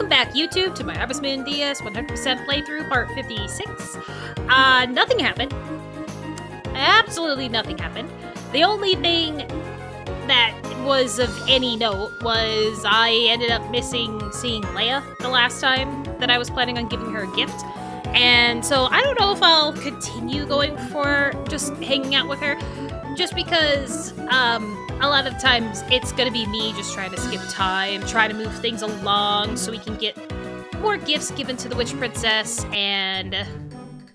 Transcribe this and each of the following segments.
Welcome back, YouTube, to my Harvestman DS 100% playthrough, part 56. Nothing happened. Absolutely nothing happened. The only thing that was of any note was I ended up missing seeing Leia the last time that I was planning on giving her a gift. And so I don't know if I'll continue going for just hanging out with her, just because a lot of the times it's gonna be me just trying to skip time, trying to move things along so we can get more gifts given to the Witch Princess and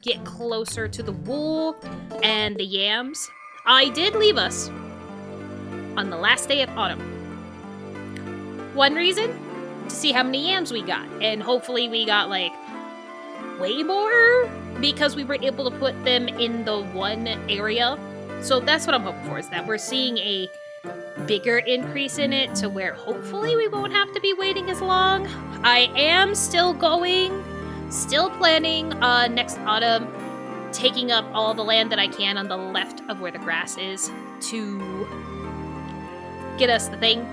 get closer to the wool and the yams. I did leave us on the last day of autumn. One reason? To see how many yams we got, and hopefully we got like way more because we were able to put them in the one area. So that's what I'm hoping for, is that we're seeing a bigger increase in it to where hopefully we won't have to be waiting as long. I am still planning next autumn, taking up all the land that I can on the left of where the grass is to get us the thing.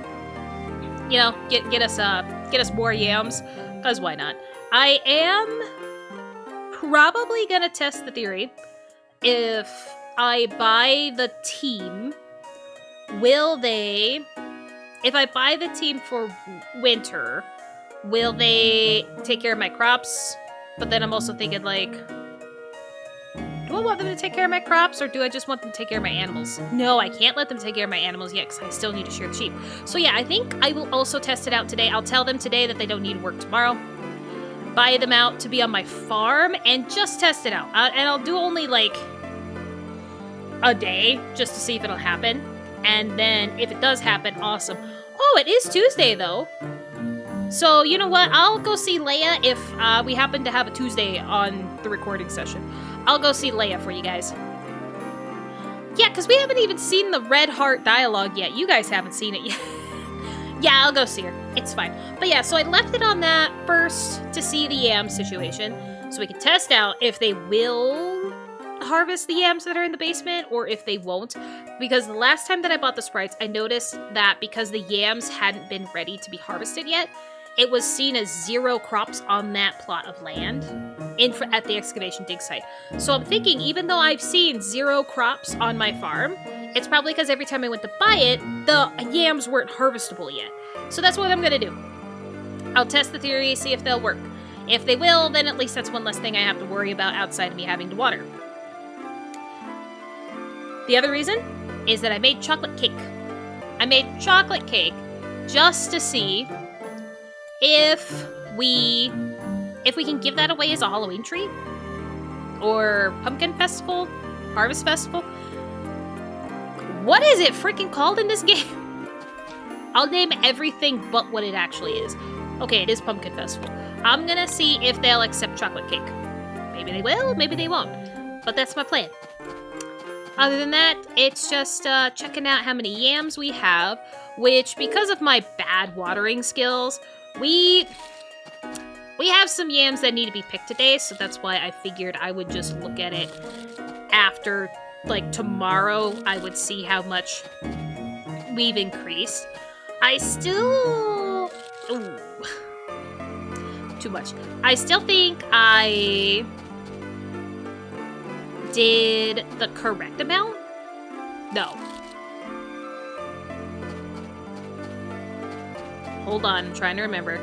You know, get us more yams, because why not? I am probably gonna test the theory. If I buy the team, if I buy the team for winter, will they take care of my crops? But then I'm also thinking, like, do I want them to take care of my crops, or do I just want them to take care of my animals? No, I can't let them take care of my animals yet, because I still need to shear the sheep. So yeah, I think I will also test it out today. I'll tell them today that they don't need work tomorrow. Buy them out to be on my farm, and just test it out. And I'll do only, like, a day, just to see if it'll happen. And then, if it does happen, awesome. Oh, it is Tuesday, though. So, you know what? I'll go see Leia if we happen to have a Tuesday on the recording session. I'll go see Leia for you guys. Yeah, because we haven't even seen the Red Heart dialogue yet. You guys haven't seen it yet. Yeah, I'll go see her. It's fine. But yeah, so I left it on that first to see the yam situation, so we can test out if they will harvest the yams that are in the basement or if they won't. Because the last time that I bought the sprites, I noticed that because the yams hadn't been ready to be harvested yet, it was seen as 0 crops on that plot of land at the excavation dig site. So I'm thinking, even though I've seen 0 crops on my farm, it's probably because every time I went to buy it, the yams weren't harvestable yet. So that's what I'm gonna do. I'll test the theory, see if they'll work. If they will, then at least that's one less thing I have to worry about outside of me having to water. The other reason is that I made chocolate cake. I made chocolate cake just to see if we can give that away as a Halloween treat, or pumpkin festival, harvest festival. What is it freaking called in this game? I'll name everything but what it actually is. Okay, it is pumpkin festival. I'm gonna see if they'll accept chocolate cake. Maybe they will, maybe they won't. But that's my plan. Other than that, it's just checking out how many yams we have, which, because of my bad watering skills, we have some yams that need to be picked today, so that's why I figured I would just look at it after, like, tomorrow. I would see how much we've increased. I still... Ooh. Too much. I still think I did the correct amount? No. Hold on, I'm trying to remember.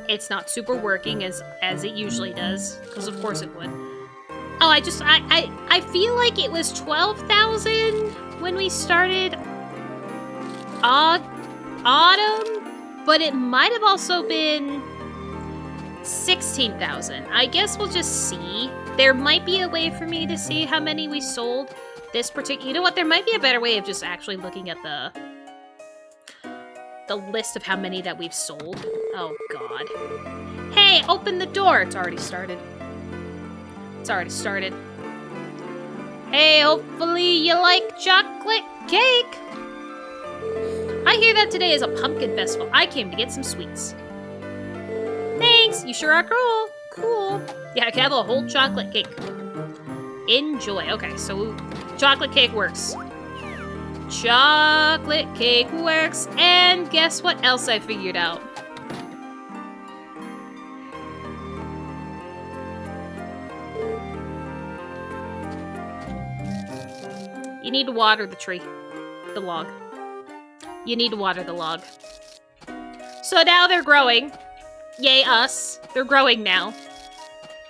It's not super working as it usually does, because of course it would. Oh, I feel like it was 12,000 when we started autumn, but it might have also been 16,000. I guess we'll just see. There might be a way for me to see how many we sold this particular... You know what? There might be a better way of just actually looking at the list of how many that we've sold. Oh, God. Hey, open the door! It's already started. It's already started. Hey, hopefully you like chocolate cake! I hear that today is a pumpkin festival. I came to get some sweets. Thanks! You sure are cool. Cool. Yeah, I can have a whole chocolate cake. Enjoy. Okay, so chocolate cake works. Chocolate cake works. And guess what else I figured out? You need to water the tree. The log. You need to water the log. So now they're growing. Yay us. They're growing now.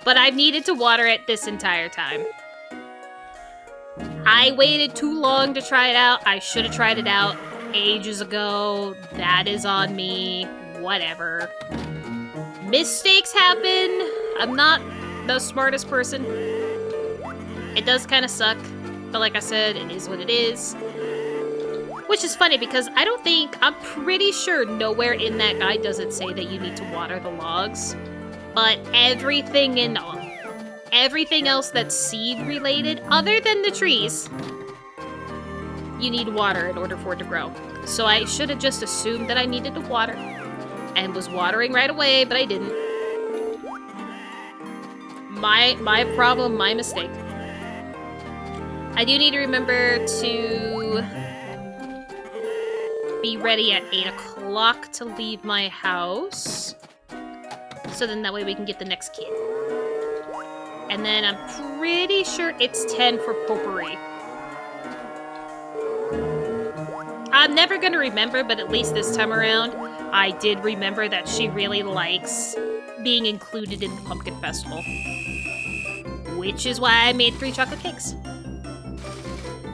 But I've needed to water it this entire time. I waited too long to try it out. I should have tried it out ages ago. That is on me. Whatever. Mistakes happen. I'm not the smartest person. It does kind of suck. But like I said, it is what it is. Which is funny because I'm pretty sure nowhere in that guide does it say that you need to water the logs. But everything else that's seed related, other than the trees, you need water in order for it to grow. So I should have just assumed that I needed to water and was watering right away, but I didn't. My problem, my mistake. I do need to remember to be ready at 8 o'clock to leave my house. So then that way we can get the next kid. And then I'm pretty sure it's 10 for potpourri. I'm never gonna remember, but at least this time around, I did remember that she really likes being included in the pumpkin festival. Which is why I made 3 chocolate cakes.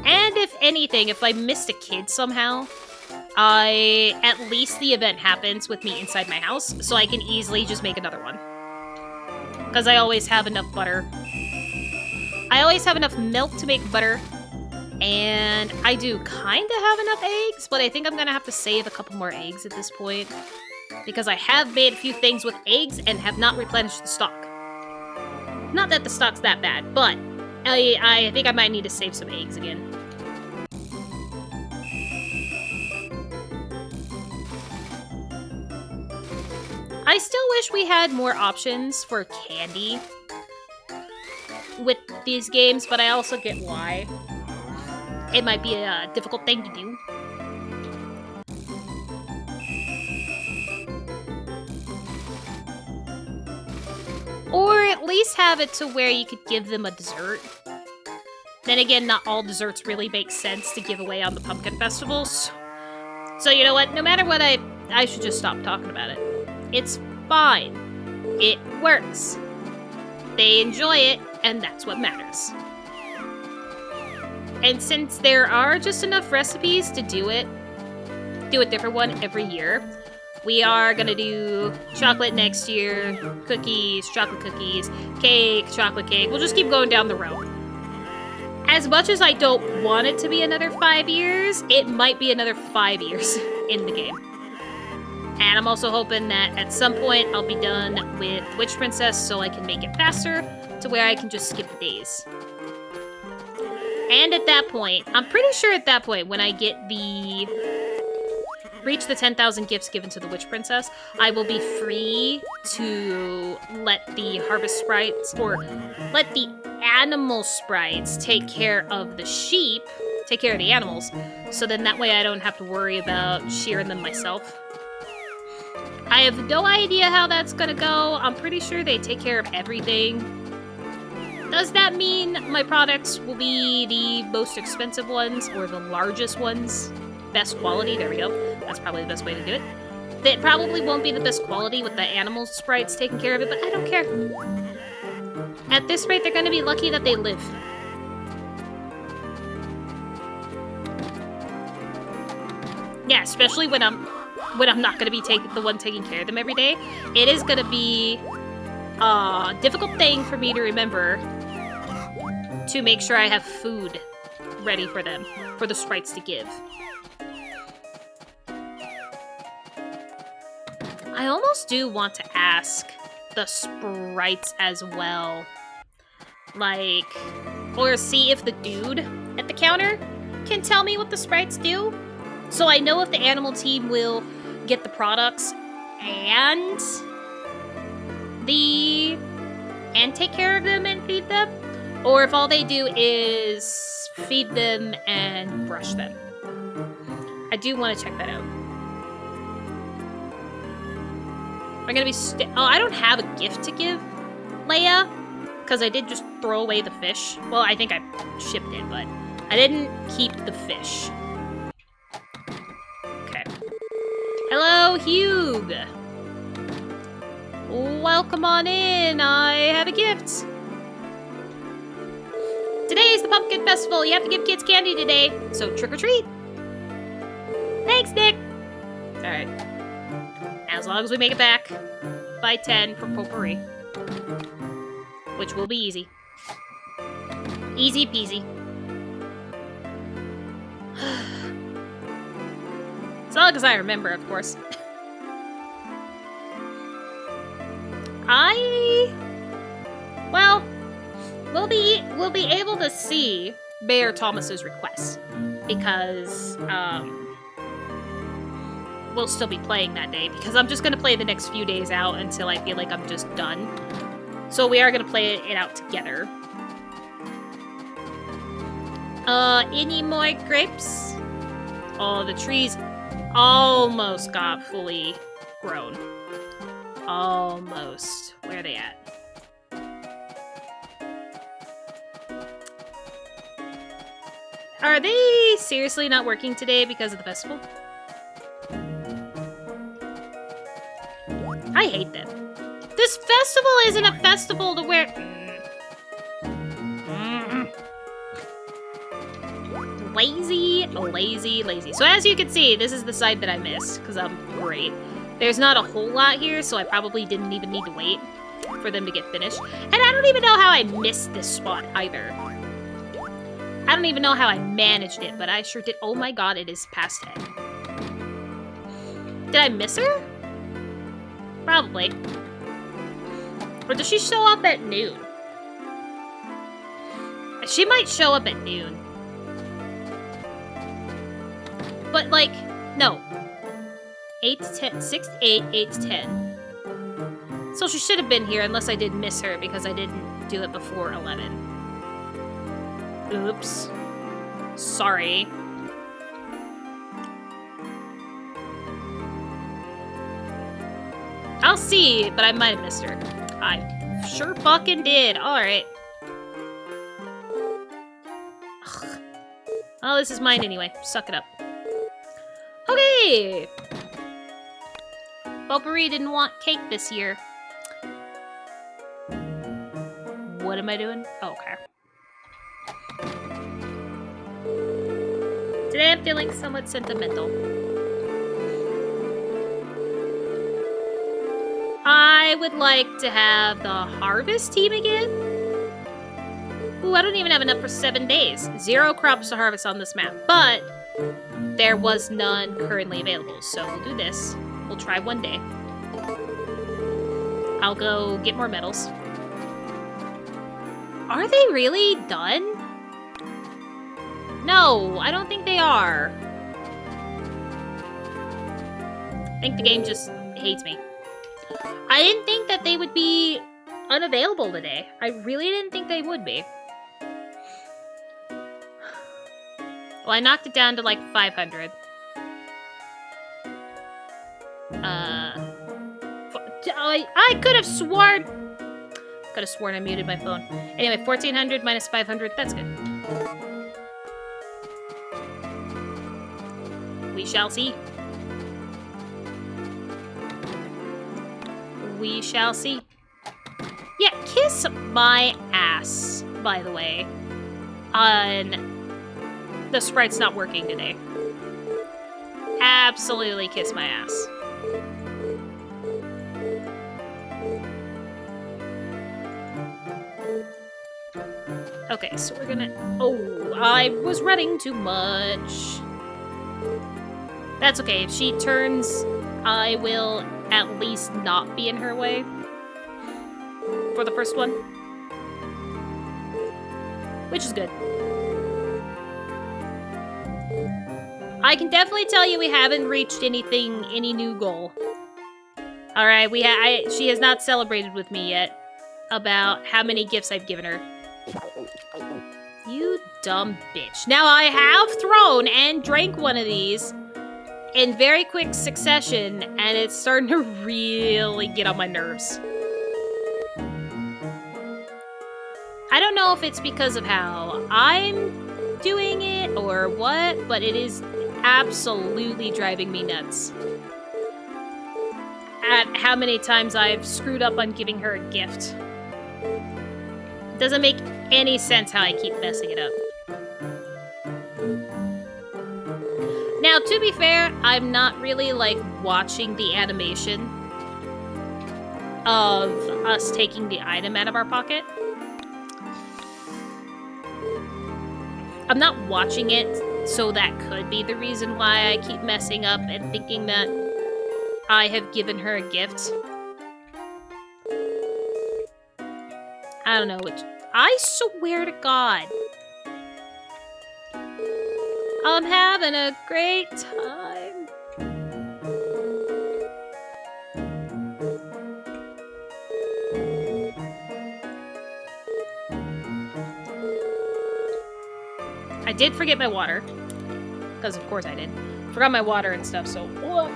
And if anything, if I missed a kid somehow, at least the event happens with me inside my house, so I can easily just make another one. Because I always have enough butter. I always have enough milk to make butter. And I do kind of have enough eggs, but I think I'm going to have to save a couple more eggs at this point. Because I have made a few things with eggs and have not replenished the stock. Not that the stock's that bad, but I think I might need to save some eggs again. I still wish we had more options for candy with these games, but I also get why. It might be a difficult thing to do. Or at least have it to where you could give them a dessert. Then again, not all desserts really make sense to give away on the pumpkin festivals. So you know what? No matter what, I should just stop talking about it. It's fine. It works. They enjoy it, and that's what matters. And since there are just enough recipes to do a different one every year, we are gonna do chocolate next year, cookies, chocolate cookies, cake, chocolate cake. We'll just keep going down the road. As much as I don't want it to be another 5 years, it might be another 5 years in the game. And I'm also hoping that at some point I'll be done with Witch Princess so I can make it faster to where I can just skip the days. And at that point, I'm pretty sure at that point when I get reach the 10,000 gifts given to the Witch Princess, I will be free to let the harvest sprites, or let the animal sprites take care of the sheep, take care of the animals, so then that way I don't have to worry about shearing them myself. I have no idea how that's gonna go. I'm pretty sure they take care of everything. Does that mean my products will be the most expensive ones, or the largest ones? Best quality, there we go. That's probably the best way to do it. It probably won't be the best quality with the animal sprites taking care of it, but I don't care. At this rate, they're gonna be lucky that they live. Yeah, especially when I'm not gonna be the one taking care of them every day. It is gonna be a difficult thing for me to remember to make sure I have food ready for them, for the sprites to give. I almost do want to ask the sprites as well. Like, or see if the dude at the counter can tell me what the sprites do. So I know if the animal team will get the products and take care of them and feed them, or if all they do is feed them and brush them. I do want to check that out. I'm gonna be I don't have a gift to give Leia, because I did just throw away the fish. Well, I think I shipped it, but I didn't keep the fish. Okay. Hello, Hugh. Welcome on in. I have a gift. Today is the Pumpkin Festival. You have to give kids candy today. So trick or treat. Thanks, Nick. Alright. As long as we make it back by 10 for potpourri. Which will be easy. Easy peasy. As long as I remember, of course. Well, we'll be able to see Mayor Thomas's request because we'll still be playing that day because I'm just gonna play the next few days out until I feel like I'm just done. So we are gonna play it out together. Any more grapes? Oh, the trees almost got fully grown. Almost. Where are they at? Are they seriously not working today because of the festival? I hate them. This festival isn't a festival to where... Lazy. So as you can see, this is the side that I missed, because I'm great. There's not a whole lot here, so I probably didn't even need to wait for them to get finished. And I don't even know how I missed this spot, either. I don't even know how I managed it, but I sure did. Oh my god, it is past 10. Did I miss her? Probably. Or does she show up at noon? She might show up at noon. But, like, no. 8 to 10. 6 to 8, 8 to 10. So she should have been here unless I did miss her because I didn't do it before 11. Oops. Sorry. I'll see, but I might have missed her. I sure fucking did. Alright. Oh, this is mine anyway. Suck it up. Okay! Potpourri didn't want cake this year. What am I doing? Oh, okay. Today I'm feeling somewhat sentimental. I would like to have the harvest team again. Ooh, I don't even have enough for 7 days. 0 crops to harvest on this map, but there was none currently available, so we'll do this. We'll try one day. I'll go get more medals. Are they really done? No, I don't think they are. I think the game just hates me. I didn't think that they would be unavailable today. I really didn't think they would be. Well, I knocked it down to like 500. I could have sworn I muted my phone. Anyway, 1400 minus 500, that's good. We shall see. We shall see. Yeah, kiss my ass, by the way, on the sprite's not working today. Absolutely kiss my ass. Okay, so we're gonna... Oh, I was running too much. That's okay. If she turns, I will at least not be in her way for the first one. Which is good. I can definitely tell you we haven't reached any new goal. Alright, she has not celebrated with me yet about how many gifts I've given her. You dumb bitch. Now I have thrown and drank one of these in very quick succession, and it's starting to really get on my nerves. I don't know if it's because of how I'm doing it or what, but it is absolutely driving me nuts at how many times I've screwed up on giving her a gift. It doesn't make any sense how I keep messing it up. Now, to be fair, I'm not really, like, watching the animation of us taking the item out of our pocket. I'm not watching it, so that could be the reason why I keep messing up and thinking that I have given her a gift. I don't know, I swear to God. I'm having a great time. I did forget my water. Because of course I did. Forgot my water and stuff, so... Whoa.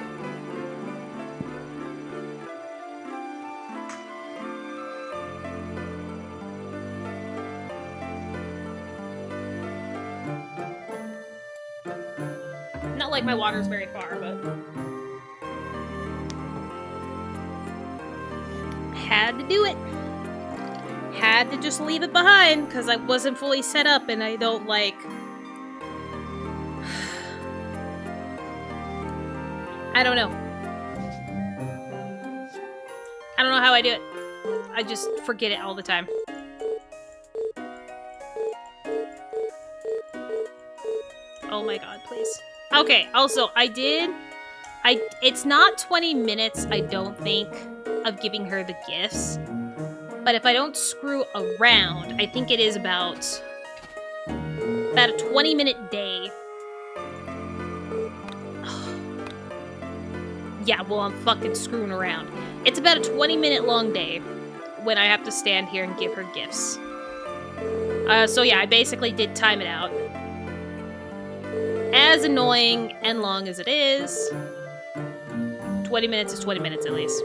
Not like my water's very far, but... Had to do it. Had to just leave it behind, because I wasn't fully set up, and I don't, like... I don't know. I don't know how I do it. I just forget it all the time. Oh my god, please. Okay, also, it's not 20 minutes, I don't think, of giving her the gifts. But if I don't screw around, I think it is about a 20-minute day. Yeah, well, I'm fucking screwing around. It's about a 20-minute long day when I have to stand here and give her gifts. So yeah, I basically did time it out. As annoying and long as it is, 20 minutes is 20 minutes at least.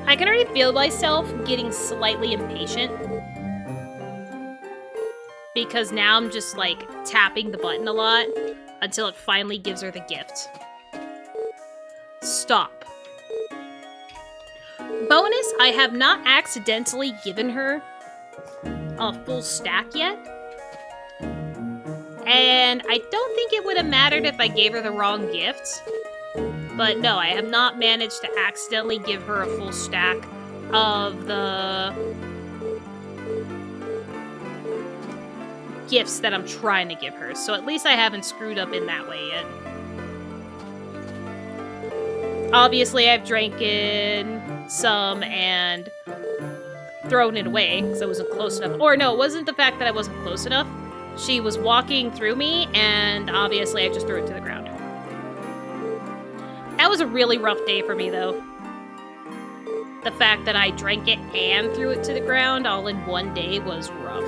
I can already feel myself getting slightly impatient. Because now I'm just, like, tapping the button a lot until it finally gives her the gift. Stop. Bonus, I have not accidentally given her a full stack yet. And I don't think it would have mattered if I gave her the wrong gift. But no, I have not managed to accidentally give her a full stack of the gifts that I'm trying to give her. So at least I haven't screwed up in that way yet. Obviously, I've drank some and thrown it away because I wasn't close enough. Or no, it wasn't the fact that I wasn't close enough. She was walking through me, and obviously I just threw it to the ground. That was a really rough day for me, though. The fact that I drank it and threw it to the ground all in one day was rough.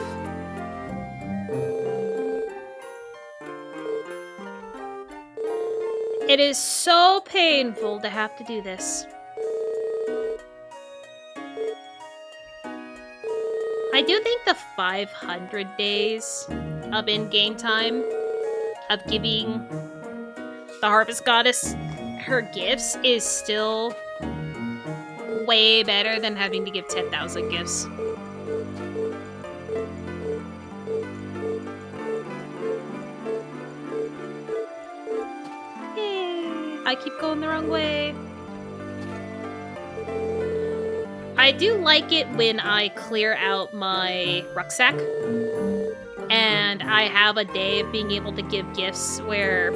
It is so painful to have to do this. I do think the 500 days of in-game time of giving the Harvest Goddess her gifts is still way better than having to give 10,000 gifts. Yay! I keep going the wrong way. I do like it when I clear out my rucksack and I have a day of being able to give gifts where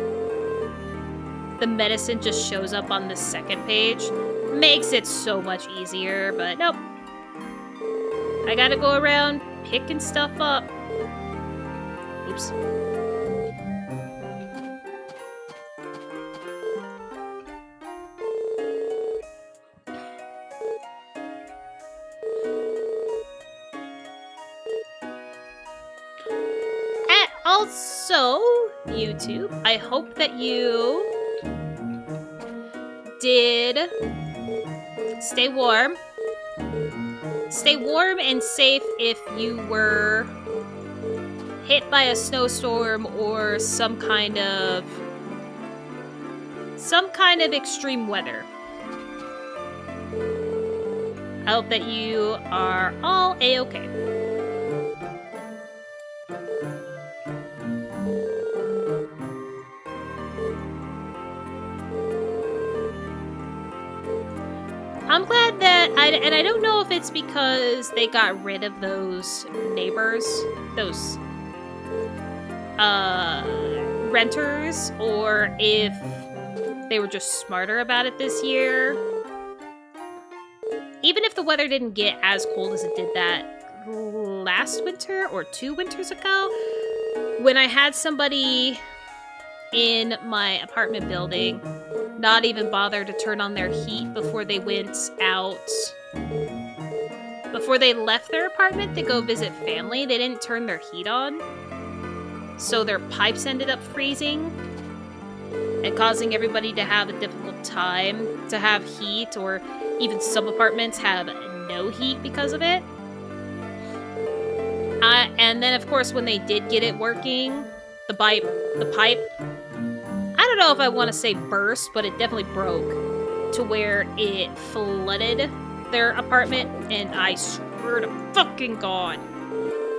the medicine just shows up on the second page. Makes it so much easier, but nope. I gotta go around picking stuff up. Oops. Also, YouTube, I hope that you did stay warm. Stay warm and safe if you were hit by a snowstorm or some kind of extreme weather. I hope that you are all a-okay. I'm glad that and I don't know if it's because they got rid of those neighbors, those renters, or if they were just smarter about it this year. Even if the weather didn't get as cold as it did that last winter or 2 winters ago, when I had somebody in my apartment building not even bother to turn on their heat before they went out, before they left their apartment to go visit family, they didn't turn their heat on. So their pipes ended up freezing and causing everybody to have a difficult time to have heat, or even some apartments have no heat because of it. And then, of course, when they did get it working, the pipe, I don't know if I want to say burst, but it definitely broke to where it flooded their apartment, and I swear to fucking God,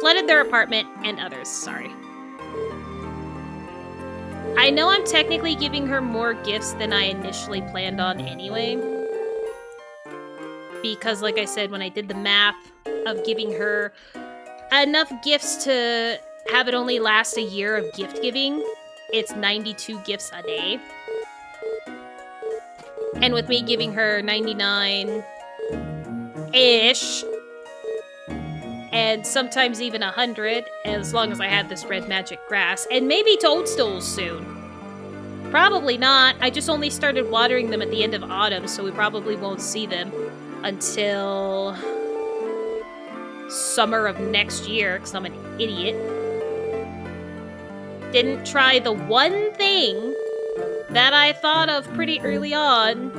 flooded their apartment and others, sorry. I know I'm technically giving her more gifts than I initially planned on anyway. Because, like I said, when I did the math of giving her enough gifts to have it only last a year of gift giving, it's 92 gifts a day. And with me giving her 99-ish, and sometimes even 100, as long as I have this red magic grass, and maybe toadstools soon. Probably not. I just only started watering them at the end of autumn, so we probably won't see them until summer of next year, because I'm an idiot. Didn't try the one thing that I thought of pretty early on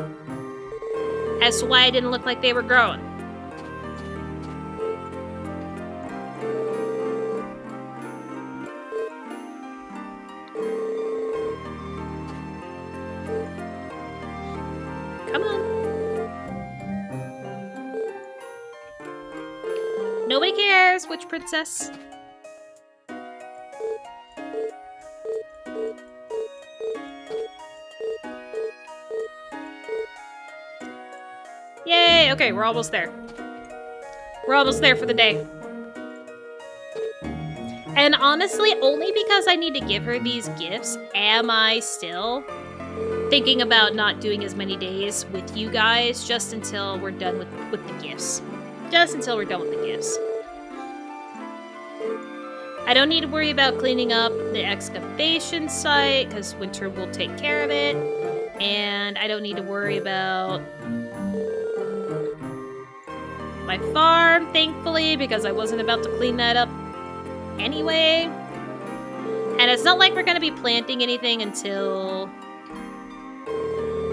as to why I didn't look like they were growing. Come on. Nobody cares which princess. Yay! Okay, we're almost there. We're almost there for the day. And honestly, only because I need to give her these gifts am I still thinking about not doing as many days with you guys, just until we're done with the gifts. Just until we're done with the gifts. I don't need to worry about cleaning up the excavation site, because Winter will take care of it. And I don't need to worry about my farm, thankfully, because I wasn't about to clean that up anyway. And it's not like we're going to be planting anything until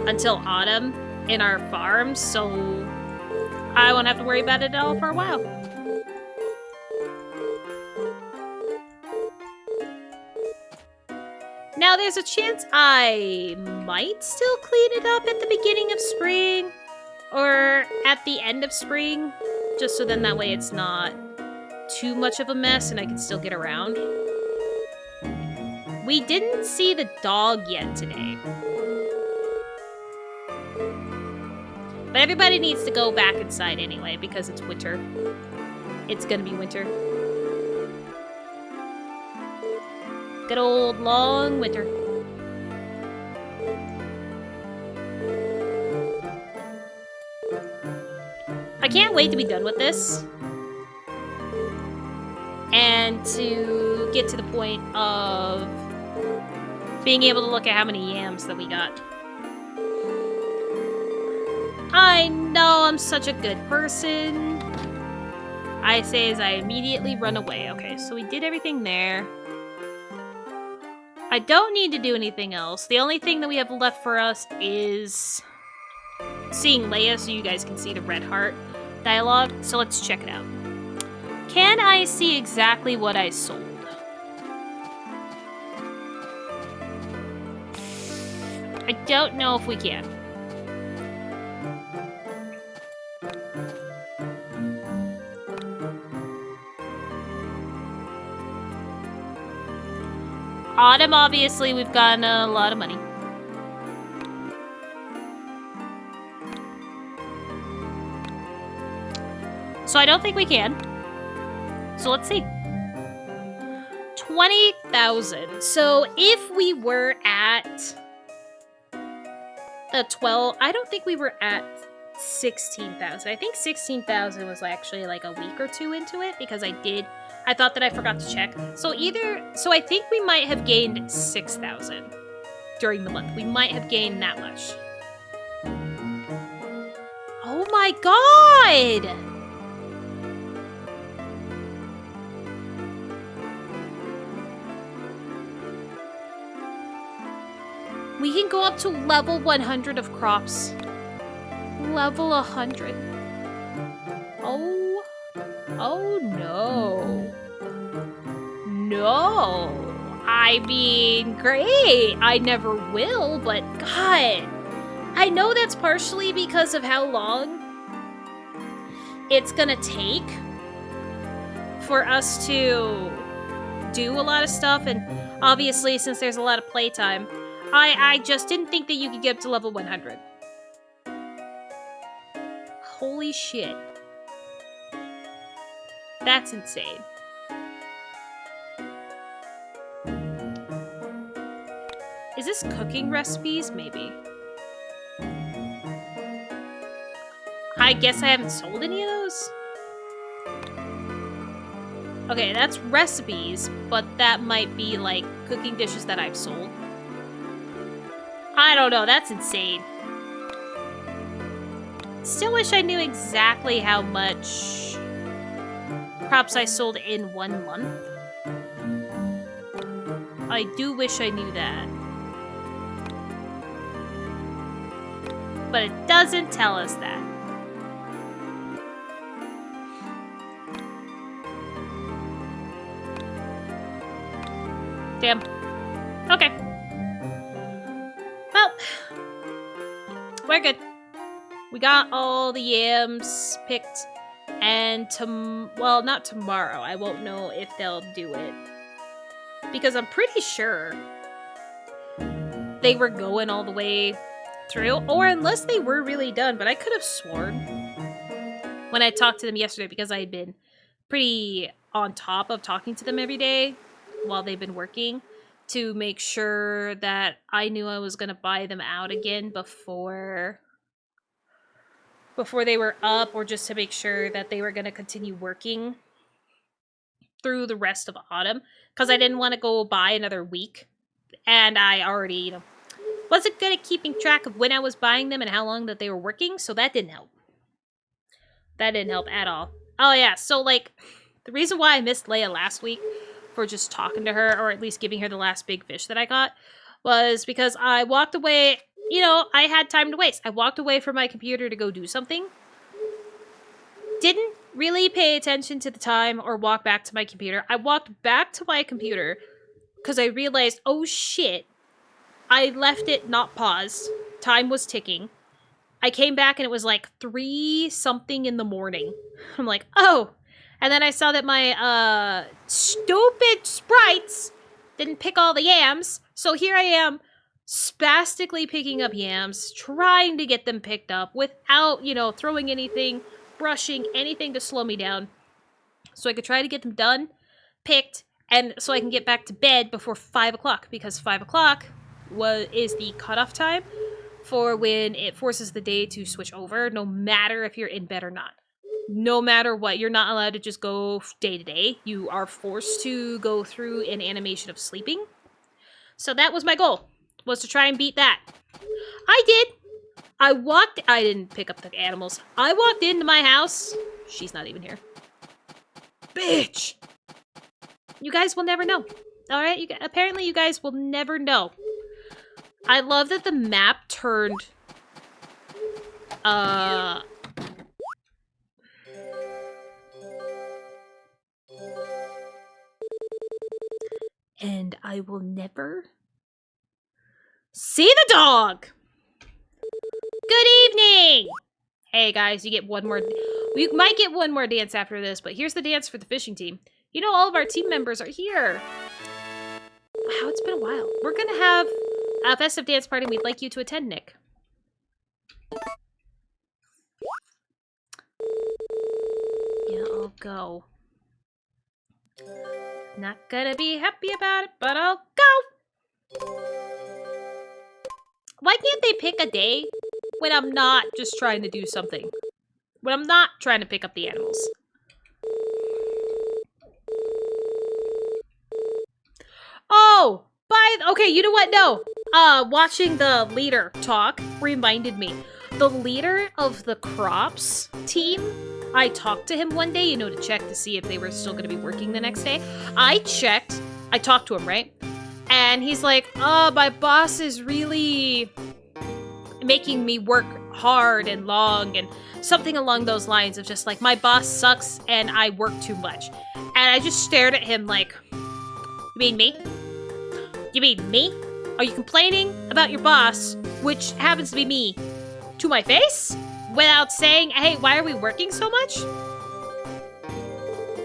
autumn in our farm, so I won't have to worry about it at all for a while. Now, there's a chance I might still clean it up at the beginning of spring, or at the end of spring, just so then that way it's not too much of a mess and I can still get around. We didn't see the dog yet today. But everybody needs to go back inside anyway, because it's winter. It's gonna be winter. Good old long winter. I can't wait to be done with this. And to get to the point of being able to look at how many yams that we got. I know I'm such a good person. I say as I immediately run away. Okay, so we did everything there. I don't need to do anything else. The only thing that we have left for us is seeing Leia so you guys can see the red heart dialogue. So let's check it out. Can I see exactly what I sold? I don't know if we can. Autumn, obviously, we've gotten a lot of money. So I don't think we can. So let's see. 20,000. So if we were at the 12, I don't think we were at 16,000. I think 16,000 was actually like a week or two into it because I thought that I forgot to check. So I think we might have gained 6,000 during the month. We might have gained that much. Oh my god! We can go up to level 100 of crops. Level 100. Oh no. No. I mean, great. I never will, but God. I know that's partially because of how long it's gonna take for us to do a lot of stuff, and obviously since there's a lot of playtime, I just didn't think that you could get up to level 100. Holy shit. That's insane. Is this cooking recipes? Maybe. I guess I haven't sold any of those? Okay, that's recipes, but that might be like cooking dishes that I've sold. I don't know, that's insane. Still wish I knew exactly how much crops I sold in 1 month. I do wish I knew that. But it doesn't tell us that. Damn. Okay. Well, we're good. We got all the yams picked, and well, not tomorrow. I won't know if they'll do it. Because I'm pretty sure they were going all the way through, or unless they were really done, but I could have sworn when I talked to them yesterday, because I had been pretty on top of talking to them every day while they've been working to make sure that I knew I was going to buy them out again before they were up, or just to make sure that they were going to continue working through the rest of autumn, because I didn't want to go by another week, and I already, wasn't good at keeping track of when I was buying them and how long that they were working, so that didn't help. That didn't help at all. Oh yeah, so like, the reason why I missed Leia last week for just talking to her, or at least giving her the last big fish that I got, was because I walked away, I had time to waste. I walked away from my computer to go do something. Didn't really pay attention to the time or walk back to my computer. I walked back to my computer because I realized, oh shit, I left it not paused. Time was ticking. I came back and it was like 3-something in the morning. I'm like, oh. And then I saw that my stupid sprites didn't pick all the yams. So here I am, spastically picking up yams, trying to get them picked up without, throwing anything, brushing, anything to slow me down. So I could try to get them done, picked, and so I can get back to bed before 5 o'clock. Because 5 o'clock is the cutoff time for when it forces the day to switch over, no matter if you're in bed or not. No matter what, you're not allowed to just go day to day. You are forced to go through an animation of sleeping. So that was my goal, was to try and beat that. I did. I didn't pick up the animals. I walked into my house. She's not even here. Bitch! You guys will never know. Alright? Apparently you guys will never know. I love that the map turned And I will never see the dog. Good evening. Hey guys, you get one more. We might get one more dance after this, but here's the dance for the fishing team. You know, all of our team members are here. Wow, it's been a while. We're gonna have a festive dance party. We'd like you to attend, Nick. Yeah, I'll go. Not gonna be happy about it, but I'll go. Why can't they pick a day when I'm not just trying to do something? When I'm not trying to pick up the animals? Oh, okay, you know what? No. Watching the leader talk reminded me. The leader of the crops team, I talked to him one day, you know, to check to see if they were still going to be working the next day. I checked. I talked to him, right? And he's like, my boss is really making me work hard and long and something along those lines of just like, my boss sucks and I work too much. And I just stared at him like, you mean me? You mean me? Are you complaining about your boss, which happens to be me, to my face? Without saying, hey, why are we working so much?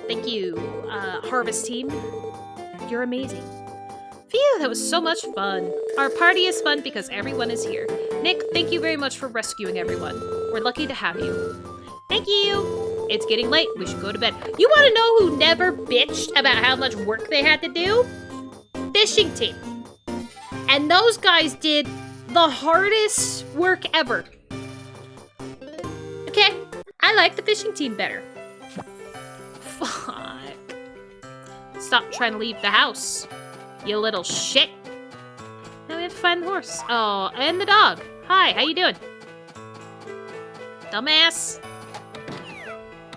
Thank you, Harvest team. You're amazing. Phew, that was so much fun. Our party is fun because everyone is here. Nick, thank you very much for rescuing everyone. We're lucky to have you. Thank you. It's getting late. We should go to bed. You want to know who never bitched about how much work they had to do? Fishing team. And those guys did the hardest work ever. Okay, I like the fishing team better. Fuck. Stop trying to leave the house, you little shit. Now we have to find the horse. Oh, and the dog. Hi, how you doing? Dumbass.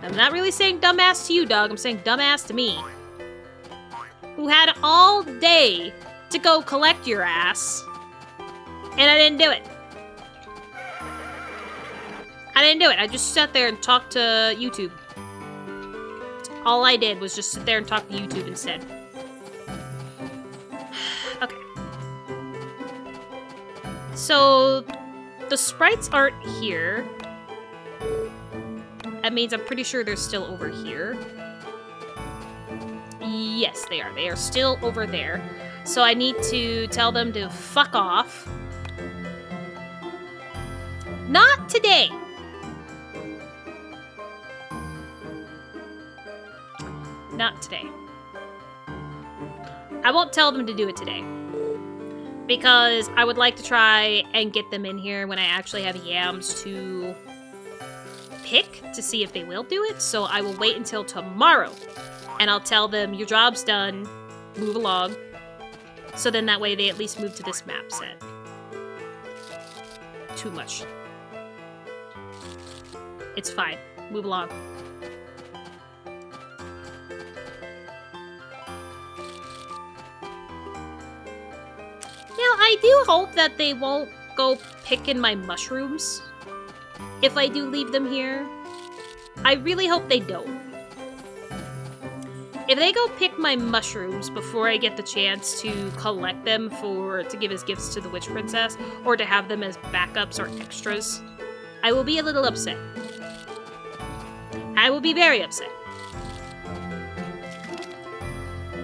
I'm not really saying dumbass to you, dog. I'm saying dumbass to me. Who had all day to go collect your ass, and I didn't do it. I didn't do it. I just sat there and talked to YouTube. All I did was just sit there and talk to YouTube instead. Okay. So, the sprites aren't here. That means I'm pretty sure they're still over here. Yes, they are. They are still over there. So I need to tell them to fuck off. Not today. Not today. I won't tell them to do it today. Because I would like to try and get them in here when I actually have yams to pick to see if they will do it. So I will wait until tomorrow. And I'll tell them, your job's done. Move along. So then that way they at least move to this map set. Too much. It's fine. Move along. Now, I do hope that they won't go picking my mushrooms if I do leave them here. I really hope they don't. If they go pick my mushrooms before I get the chance to collect them to give as gifts to the Witch Princess, or to have them as backups or extras, I will be a little upset. I will be very upset.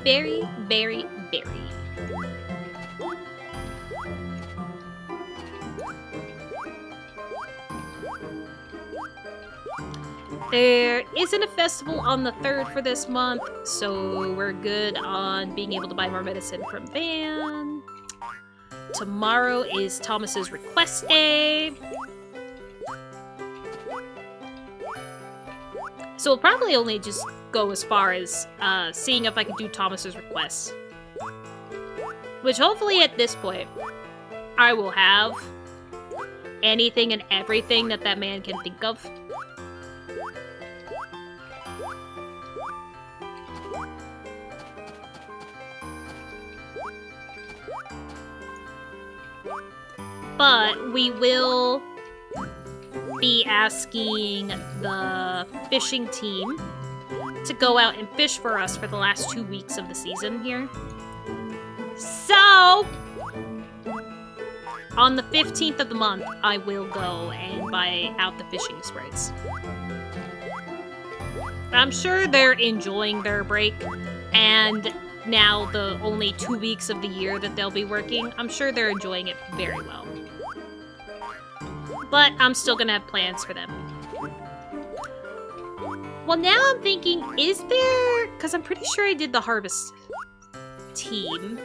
Very, very, very. There isn't a festival on the 3rd for this month, so we're good on being able to buy more medicine from Van. Tomorrow is Thomas's request day. So we'll probably only just go as far as seeing if I can do Thomas's request. Which hopefully at this point, I will have anything and everything that that man can think of. But we will be asking the fishing team to go out and fish for us for the last 2 weeks of the season here. So, on the 15th of the month, I will go and buy out the fishing sprites. I'm sure they're enjoying their break, and now the only 2 weeks of the year that they'll be working, I'm sure they're enjoying it very well. But I'm still gonna have plans for them. Well, now I'm thinking, is there... Because I'm pretty sure I did the harvest team.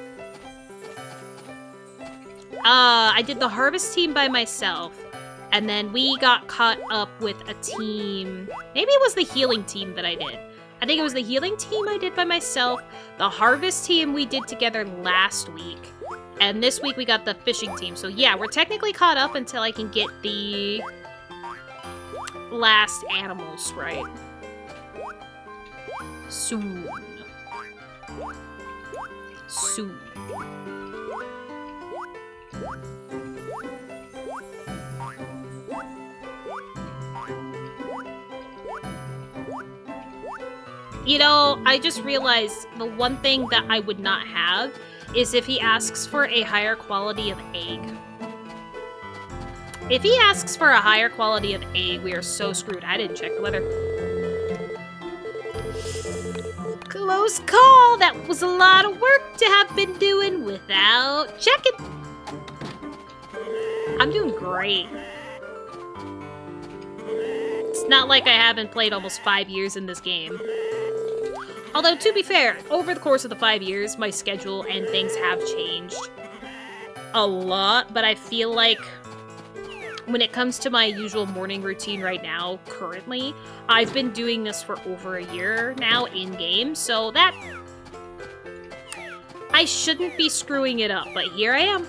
I did the harvest team by myself. And then we got caught up with a team. Maybe it was the healing team that I did. I think it was the healing team I did by myself. The harvest team we did together last week. And this week we got the fishing team. So yeah, we're technically caught up until I can get the last animals right. Soon. Soon. You know, I just realized the one thing that I would not have is if he asks for a higher quality of egg. If he asks for a higher quality of egg, we are so screwed. I didn't check the weather. Close call! That was a lot of work to have been doing without checking. I'm doing great. It's not like I haven't played almost 5 years in this game. Although, to be fair, over the course of the 5 years, my schedule and things have changed a lot, but I feel like when it comes to my usual morning routine right now, currently, I've been doing this for over a year now in-game, so that... I shouldn't be screwing it up, but here I am.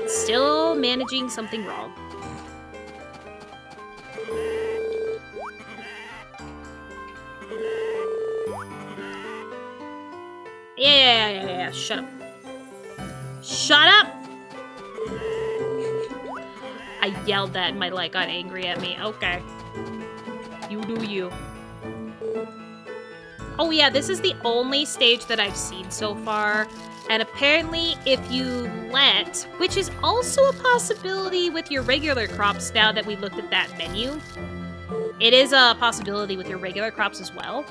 Still managing something wrong. Yeah, shut up. Shut up! I yelled that and my light got angry at me. Okay. You do you. Oh yeah, this is the only stage that I've seen so far. And apparently, if you let, which is also a possibility with your regular crops now that we looked at that menu. It is a possibility with your regular crops as well.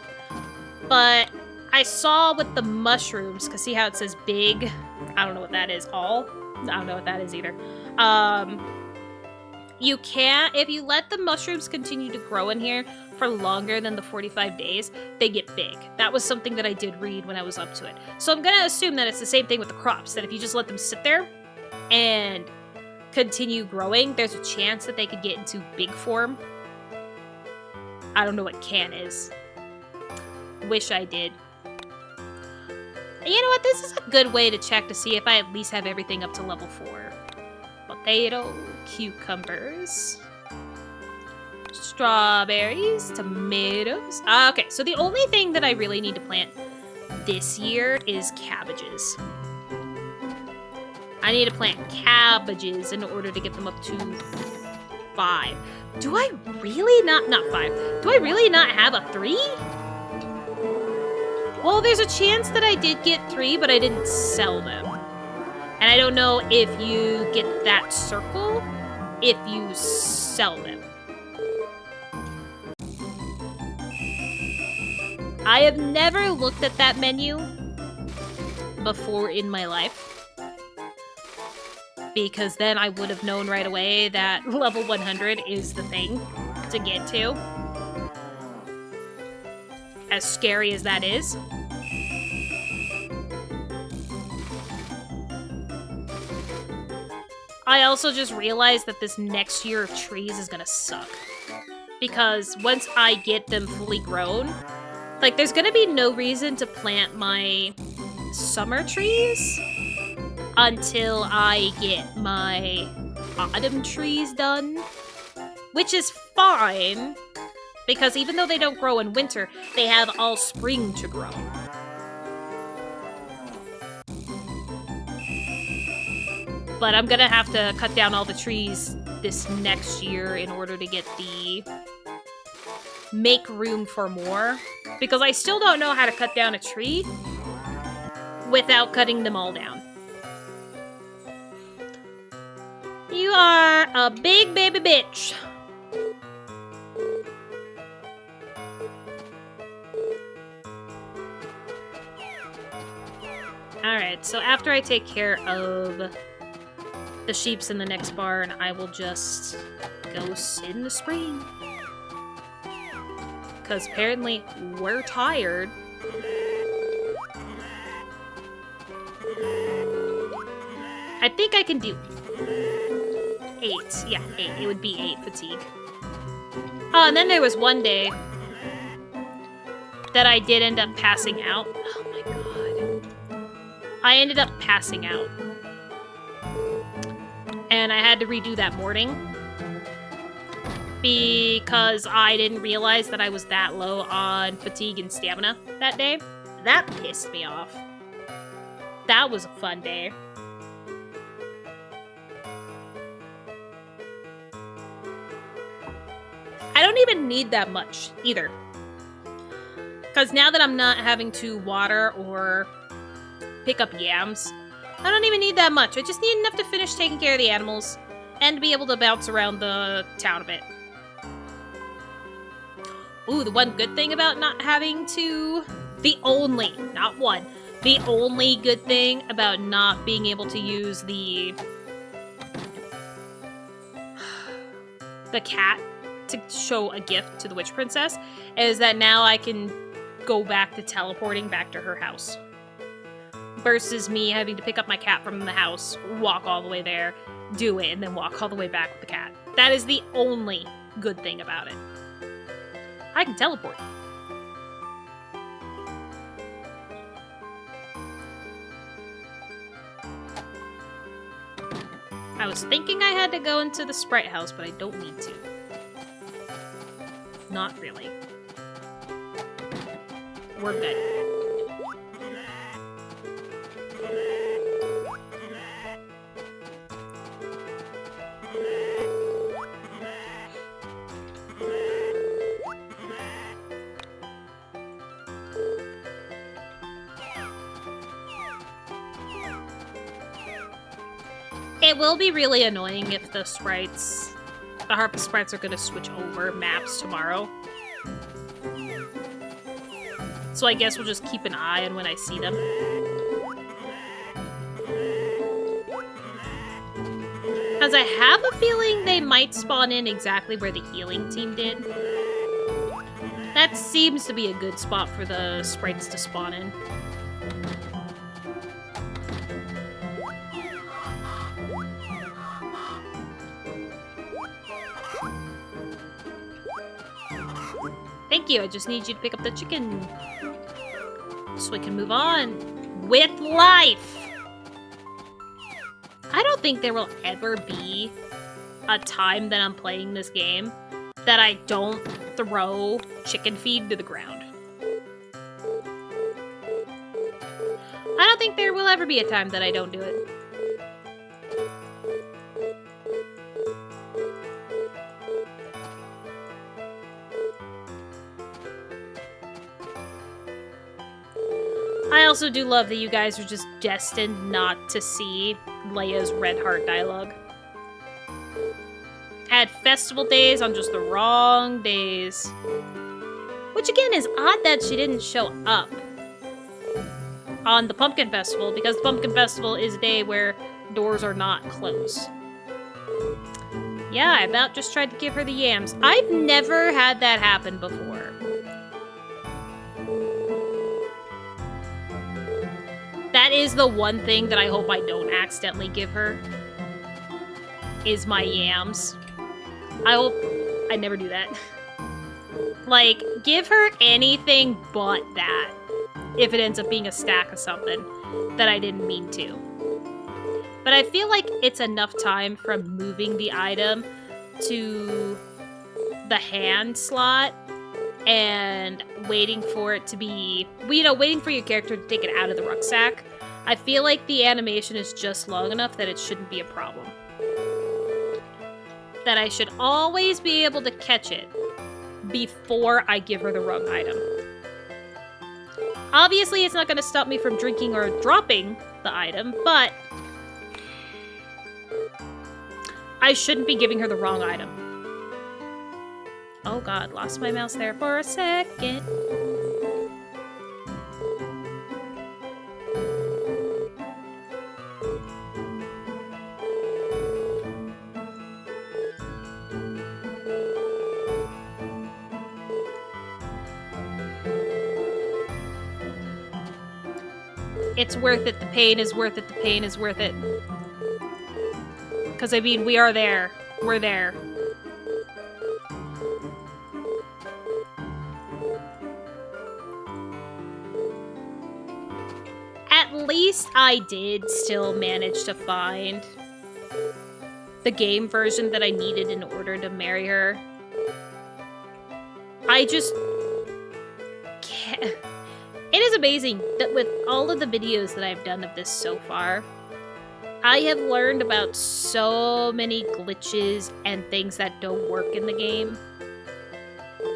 But I saw with the mushrooms, because see how it says big? I don't know what that is. All? I don't know what that is either. You can't, if you let the mushrooms continue to grow in here for longer than the 45 days, they get big. That was something that I did read when I was up to it. So I'm going to assume that it's the same thing with the crops, that if you just let them sit there and continue growing, there's a chance that they could get into big form. I don't know what can is. Wish I did. You know what? This is a good way to check to see if I at least have everything up to level 4. Potato, cucumbers, strawberries, tomatoes. Okay, so the only thing that I really need to plant this year is cabbages. I need to plant cabbages in order to get them up to 5. Do I really not 5. Do I really not have a 3? Well, there's a chance that I did get 3, but I didn't sell them. And I don't know if you get that circle if you sell them. I have never looked at that menu before in my life. Because then I would have known right away that level 100 is the thing to get to. As scary as that is. I also just realized that this next year of trees is gonna suck. Because once I get them fully grown, like, there's gonna be no reason to plant my summer trees until I get my autumn trees done. Which is fine, because even though they don't grow in winter, they have all spring to grow. But I'm gonna have to cut down all the trees this next year in order to get the make room for more, because I still don't know how to cut down a tree without cutting them all down. You are a big baby bitch. Alright, so after I take care of the sheeps in the next barn, I will just go sit in the spring. Because apparently we're tired. I think I can do 8. Yeah, 8. It would be 8 fatigue. Oh, and then there was one day that I did end up passing out. Oh my god. I ended up passing out. And I had to redo that morning. Because I didn't realize that I was that low on fatigue and stamina that day. That pissed me off. That was a fun day. I don't even need that much, either. Because now that I'm not having to water or pick up yams, I don't even need that much. I just need enough to finish taking care of the animals and to be able to bounce around the town a bit. Ooh, the one good thing about not having to... The only, not one, the only good thing about not being able to use the cat to show a gift to the witch princess is that now I can go back to teleporting back to her house. Versus me having to pick up my cat from the house, walk all the way there, do it, and then walk all the way back with the cat. That is the only good thing about it. I can teleport. I was thinking I had to go into the sprite house, but I don't need to. Not really. We're good. It will be really annoying if the sprites, the Harpist sprites are going to switch over maps tomorrow. So I guess we'll just keep an eye on when I see them. Because I have a feeling they might spawn in exactly where the healing team did. That seems to be a good spot for the sprites to spawn in. Thank you, I just need you to pick up the chicken. So we can move on with life. I don't think there will ever be a time that I'm playing this game that I don't throw chicken feed to the ground. I don't think there will ever be a time that I don't do it. I also do love that you guys are just destined not to see Leia's red heart dialogue. Had festival days on just the wrong days. Which again is odd that she didn't show up on the Pumpkin Festival, because the Pumpkin Festival is a day where doors are not closed. Yeah, I about just tried to give her the yams. I've never had that happen before. That is the one thing that I hope I don't accidentally give her, is my yams. I hope I never do that. Like, give her anything but that, if it ends up being a stack of something that I didn't mean to. But I feel like it's enough time from moving the item to the hand slot and waiting for it to be, you know, waiting for your character to take it out of the rucksack. I feel like the animation is just long enough that it shouldn't be a problem. that I should always be able to catch it before I give her the wrong item. Obviously, it's not going to stop me from drinking or dropping the item, but I shouldn't be giving her the wrong item. Oh god, lost my mouse there for a second. It's worth it. The pain is worth it. The pain is worth it. Because, I mean, we are there. We're there. At least I did still manage to find the game version that I needed in order to marry her. I just can't. It is amazing that with all of the videos that I've done of this so far, I have learned about so many glitches and things that don't work in the game.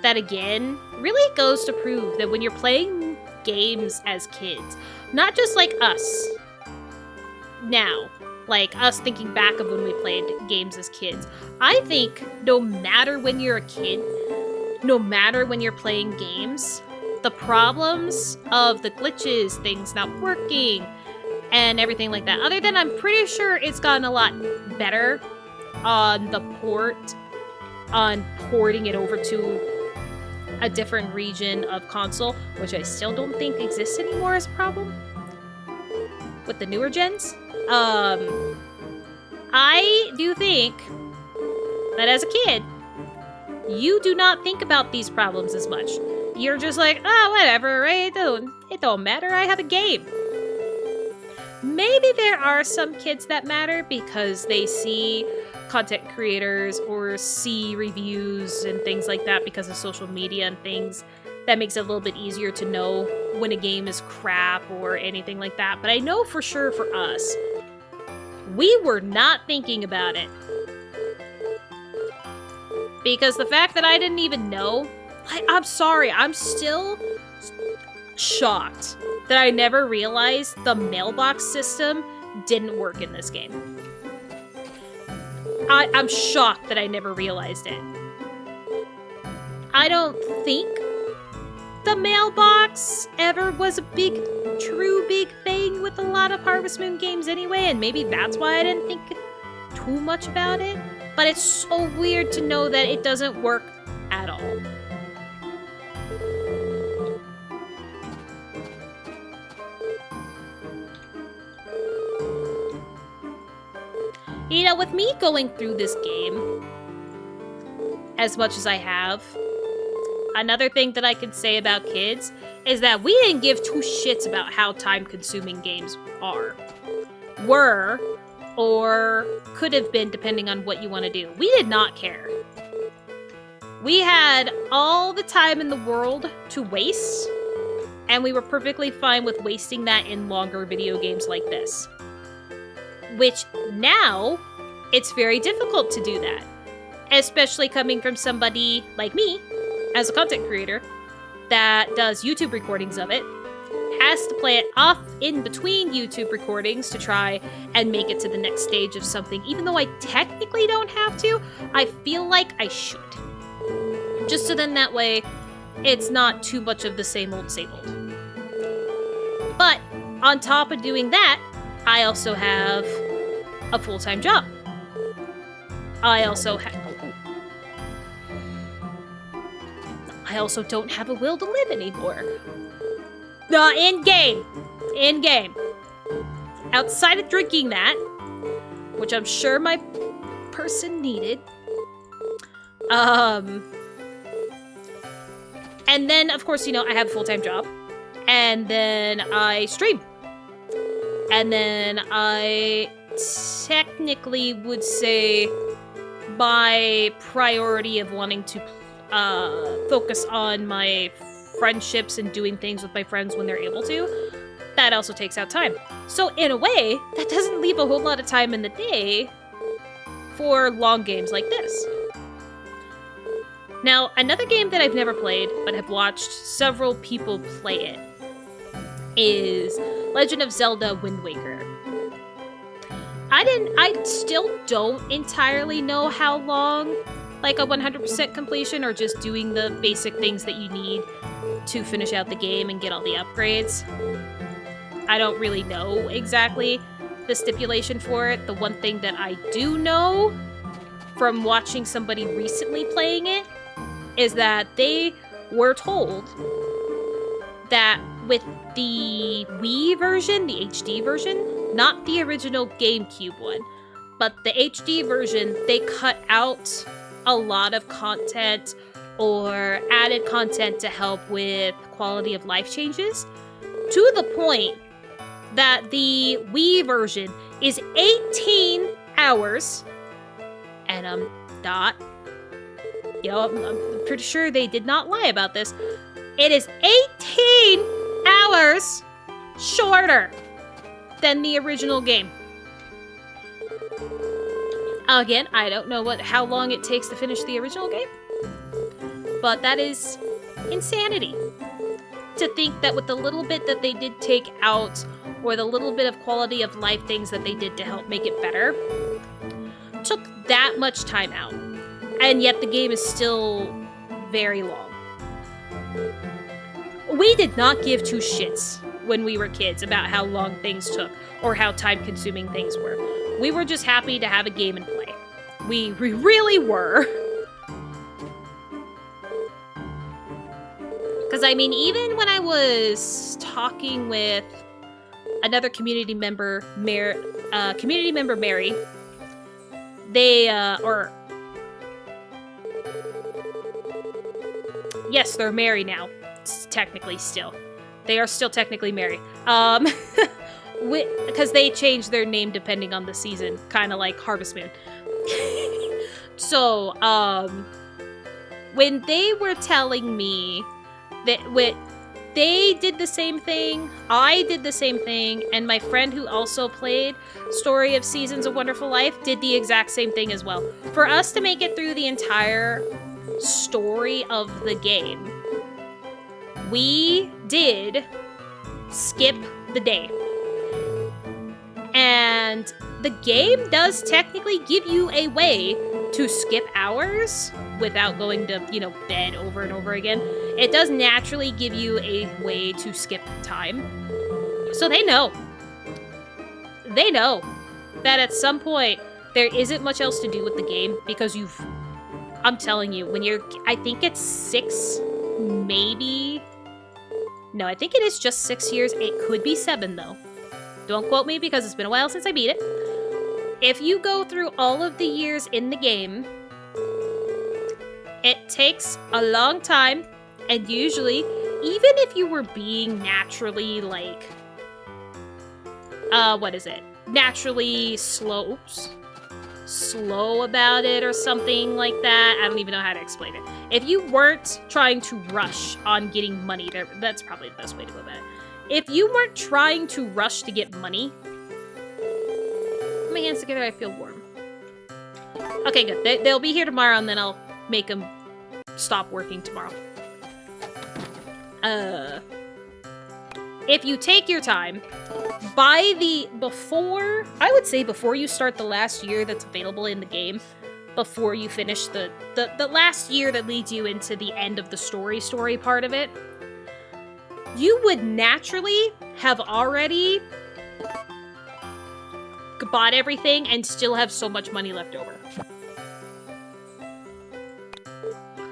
That again, really goes to prove that when you're playing games as kids, not just like us now, like us thinking back of when we played games as kids, I think no matter when you're a kid, no matter when you're playing games, the problems of the glitches, things not working, and everything like that. Other than I'm pretty sure it's gotten a lot better on the on porting it over to a different region of console, which I still don't think exists anymore as a problem with the newer gens. I do think that as a kid, you do not think about these problems as much. You're just like, oh, whatever, right? It don't matter, I have a game. Maybe there are some kids that matter because they see content creators or see reviews and things like that because of social media and things. That makes it a little bit easier to know when a game is crap or anything like that. But I know for sure for us, we were not thinking about it. Because the fact that I didn't even know, I'm sorry, I'm still shocked that I never realized the mailbox system didn't work in this game. I'm shocked that I never realized it. I don't think the mailbox ever was a true big thing with a lot of Harvest Moon games anyway, and maybe that's why I didn't think too much about it. But it's so weird to know that it doesn't work at all. You know, with me going through this game as much as I have, another thing that I can say about kids is that we didn't give two shits about how time-consuming games were, or could have been, depending on what you want to do. We did not care. We had all the time in the world to waste, and we were perfectly fine with wasting that in longer video games like this. Which, now, it's very difficult to do that. Especially coming from somebody like me, as a content creator, that does YouTube recordings of it, has to play it off in between YouTube recordings to try and make it to the next stage of something. Even though I technically don't have to, I feel like I should. Just so then that way, it's not too much of the same old, same old. But, on top of doing that, I also have a full-time job. I also don't have a will to live anymore. In-game. Outside of drinking that, which I'm sure my person needed. And then, of course, you know, I have a full-time job. And then I stream. And then I technically would say my priority of wanting to focus on my friendships and doing things with my friends when they're able to, that also takes out time. So in a way, that doesn't leave a whole lot of time in the day for long games like this. Now, another game that I've never played, but have watched several people play it, is Legend of Zelda Wind Waker. I still don't entirely know how long, like a 100% completion or just doing the basic things that you need to finish out the game and get all the upgrades. I don't really know exactly the stipulation for it. The one thing that I do know from watching somebody recently playing it is that they were told that with the Wii version, the HD version, not the original GameCube one, but the HD version, they cut out a lot of content or added content to help with quality of life changes, to the point that the Wii version is 18 hours, and I'm pretty sure they did not lie about this. It is 18 hours shorter than the original game. Again, I don't know how long it takes to finish the original game, but that is insanity. To think that with the little bit that they did take out, or the little bit of quality of life things that they did to help make it better, took that much time out. And yet the game is still very long. We did not give two shits when we were kids about how long things took or how time-consuming things were. We were just happy to have a game and play. We really were. Because, I mean, even when I was talking with another community member, Mary, yes, they're married now, technically still. They are still technically married. Because they changed their name depending on the season, kind of like Harvest Moon. So, when they were telling me that they did the same thing, I did the same thing, and my friend who also played Story of Seasons of Wonderful Life did the exact same thing as well. For us to make it through the entire story of the game, we did skip the day. And the game does technically give you a way to skip hours without going to, bed over and over again. It does naturally give you a way to skip time. So they know. They know that at some point there isn't much else to do with the game because I'm telling you, I think it's 6, maybe. No, I think it is just 6 years. It could be 7 though. Don't quote me because it's been a while since I beat it. If you go through all of the years in the game, it takes a long time, and usually, even if you were being naturally, naturally slow about it or something like that. I don't even know how to explain it. If you weren't trying to rush on getting money, that's probably the best way to go about it. If you weren't trying to rush to get money, put my hands together, I feel warm. Okay, good. They'll be here tomorrow, and then I'll make them stop working tomorrow. If you take your time, I would say before you start the last year that's available in the game, before you finish the last year that leads you into the end of the story part of it, you would naturally have already bought everything and still have so much money left over.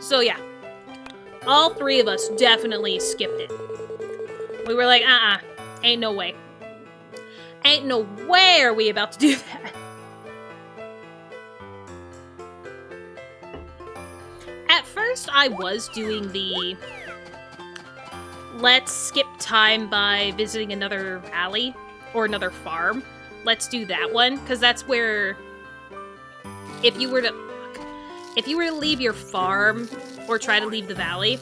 So yeah, all 3 of us definitely skipped it. We were like, ain't no way. Ain't no way are we about to do that. At first, I was doing the let's skip time by visiting another valley or another farm. Let's do that one, because that's where if you were to leave your farm or try to leave the valley,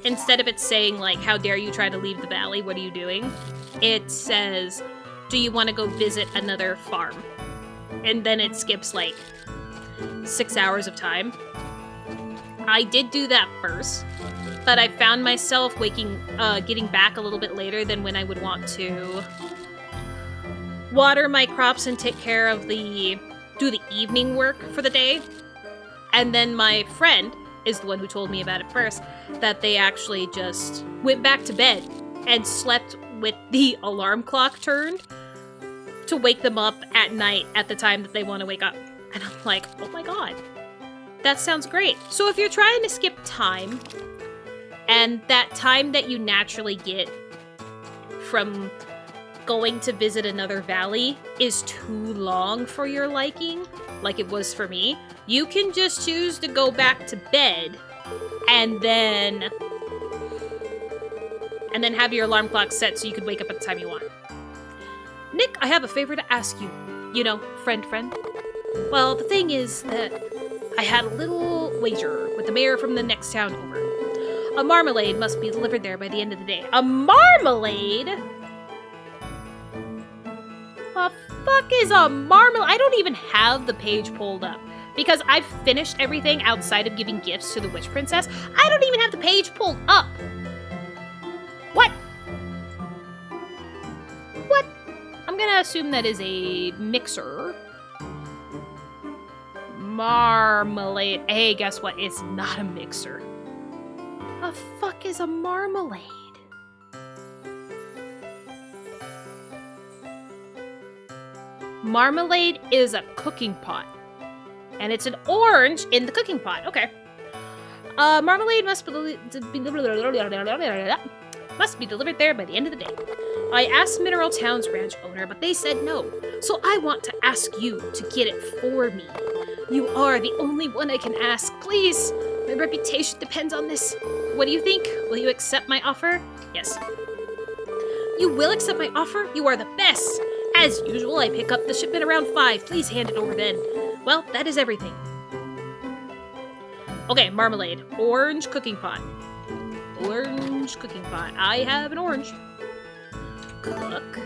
instead of it saying, like, how dare you try to leave the valley, what are you doing? It says, do you want to go visit another farm? And then it skips, like, 6 hours of time. I did do that first, but I found myself getting back a little bit later than when I would want to water my crops and take care of do the evening work for the day. And then my friend is the one who told me about it first, that they actually just went back to bed and slept with the alarm clock turned to wake them up at night at the time that they want to wake up. And I'm like, oh my god, that sounds great. So if you're trying to skip time, and that time that you naturally get from going to visit another valley is too long for your liking, like it was for me, you can just choose to go back to bed and then have your alarm clock set so you could wake up at the time you want. Nick, I have a favor to ask you. You know, friend. Well, the thing is that I had a little wager with the mayor from the next town over. A marmalade must be delivered there by the end of the day. A marmalade? The fuck is a marmalade? I don't even have the page pulled up because I've finished everything outside of giving gifts to the witch princess. I don't even have the page pulled up. What? What? I'm gonna assume that is a mixer. Marmalade. Hey, guess what? It's not a mixer. The fuck is a marmalade? Marmalade is a cooking pot. And it's an orange in the cooking pot. Okay. Marmalade must be delivered there by the end of the day. I asked Mineral Town's ranch owner, but they said no. So I want to ask you to get it for me. You are the only one I can ask. Please. My reputation depends on this. What do you think? Will you accept my offer? Yes. You will accept my offer? You are the best. As usual, I pick up the shipment around 5. Please hand it over then. Well, that is everything. Okay, marmalade. Orange cooking pot. Orange cooking pot. I have an orange. Cook.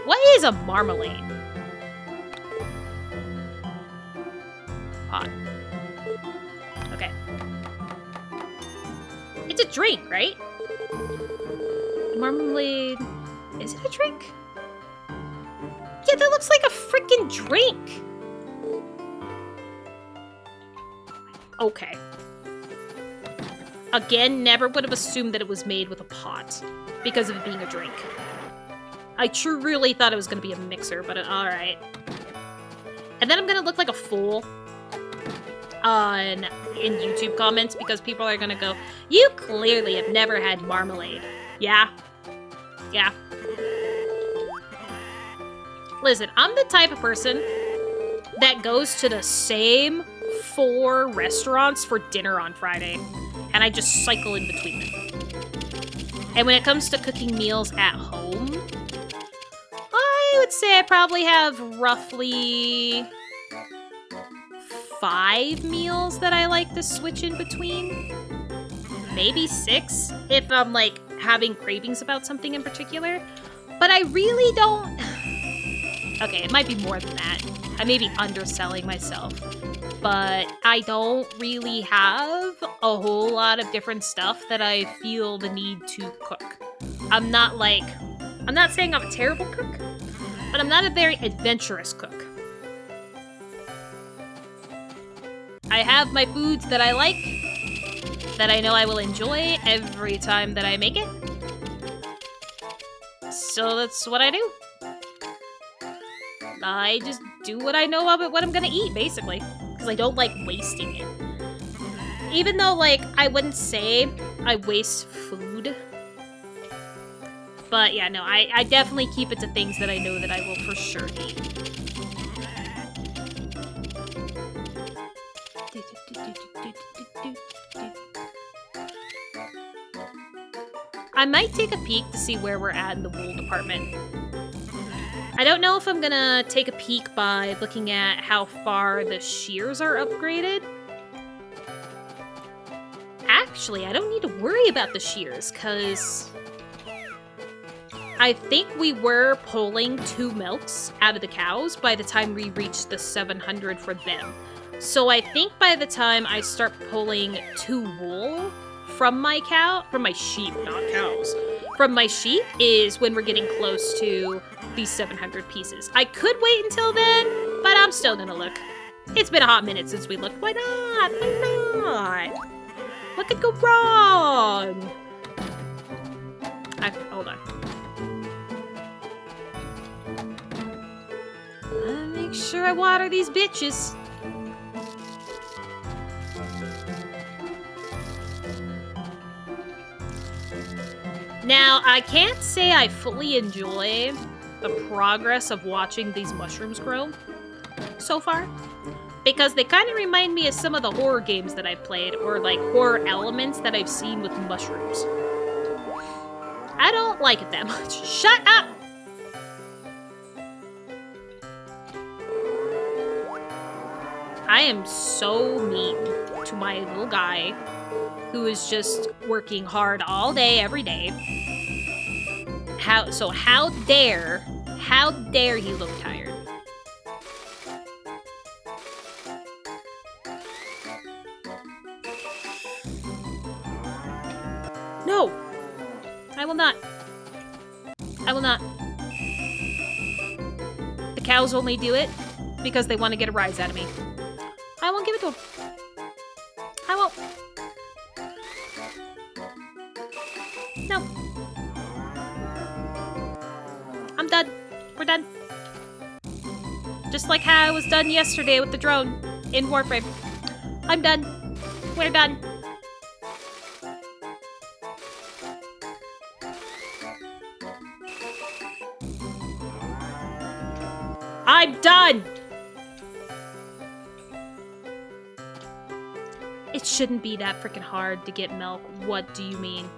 What is a marmalade? Pot. Okay. It's a drink, right? Marmalade. Is it a drink? Yeah, that looks like a freaking drink. Okay. Again, never would have assumed that it was made with a pot because of it being a drink. I truly thought it was going to be a mixer, but alright. And then I'm going to look like a fool in YouTube comments because people are going to go, you clearly have never had marmalade. Yeah. Yeah. Listen, I'm the type of person that goes to the same 4 restaurants for dinner on Friday, and I just cycle in between them. And when it comes to cooking meals at home, I would say I probably have roughly 5 meals that I like to switch in between. Maybe 6 if I'm like having cravings about something in particular. But I really don't... Okay, it might be more than that. I may be underselling myself. But I don't really have a whole lot of different stuff that I feel the need to cook. I'm not saying I'm a terrible cook, but I'm not a very adventurous cook. I have my foods that I like, that I know I will enjoy every time that I make it. So that's what I do. I just do what I know about what I'm gonna eat, basically. Because I don't like wasting it. Even though, like, I wouldn't say I waste food. But yeah, no, I definitely keep it to things that I know that I will for sure eat. I might take a peek to see where we're at in the wool department. I don't know if I'm gonna take a peek by looking at how far the shears are upgraded. Actually, I don't need to worry about the shears, because I think we were pulling 2 milks out of the cows by the time we reached the 700 for them. So I think by the time I start pulling 2 wool from my sheep, not cows, from my sheep is when we're getting close to these 700 pieces. I could wait until then, but I'm still gonna look. It's been a hot minute since we looked. Why not? Why not? What could go wrong? Hold on. Make sure I water these bitches. Now, I can't say I fully enjoy the progress of watching these mushrooms grow so far, because they kind of remind me of some of the horror games that I've played, or like horror elements that I've seen with mushrooms. I don't like it that much. Shut up! I am so mean to my little guy who is just working hard all day, every day. How dare he look tired? No! I will not. I will not. The cows only do it because they want to get a rise out of me. I won't give it to them. I won't. No. I'm done. We're done. Just like how I was done yesterday with the drone in Warframe. I'm done. We're done. I'm done! It shouldn't be that freaking hard to get milk. What do you mean?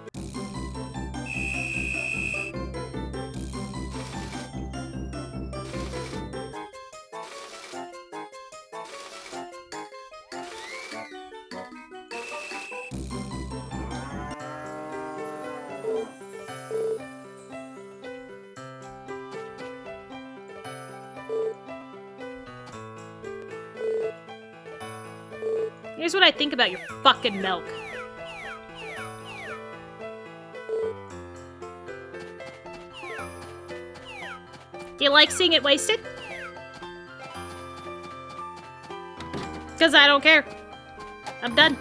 Here's what I think about your fucking milk. Do you like seeing it wasted? Because I don't care. I'm done.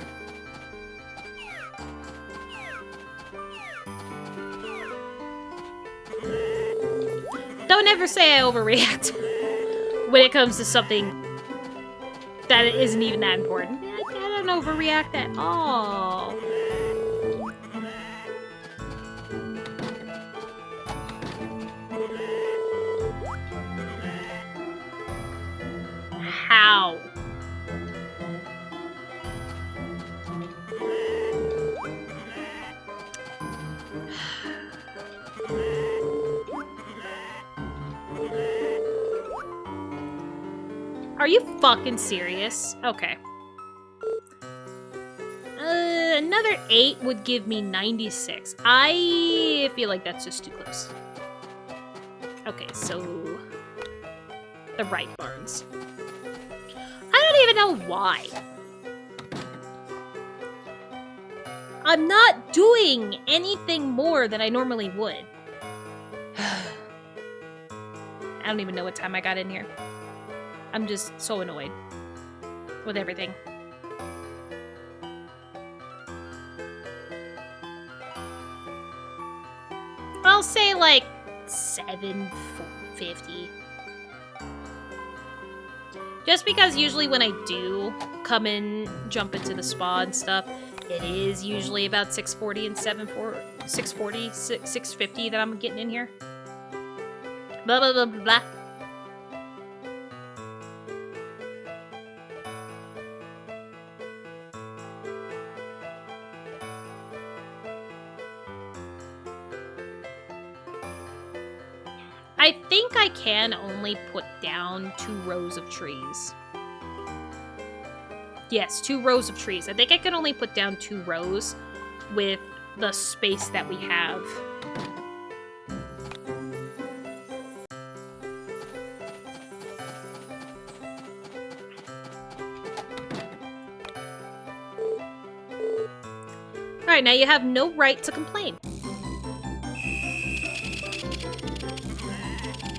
Don't ever say I overreact when it comes to something that isn't even that important. I don't overreact at all. How? Are you fucking serious? Okay. Another 8 would give me 96. I feel like that's just too close. Okay, so the right barns. I don't even know why. I'm not doing anything more than I normally would. I don't even know what time I got in here. I'm just so annoyed with everything. I'll say like 750. Just because usually when I do come and jump into the spa and stuff, it is usually about 640 and 640, 650 that I'm getting in here. Blah, blah, blah, blah, blah. I think I can only put down 2 rows of trees. Yes, 2 rows of trees. I think I can only put down 2 rows with the space that we have. Alright, now you have no right to complain.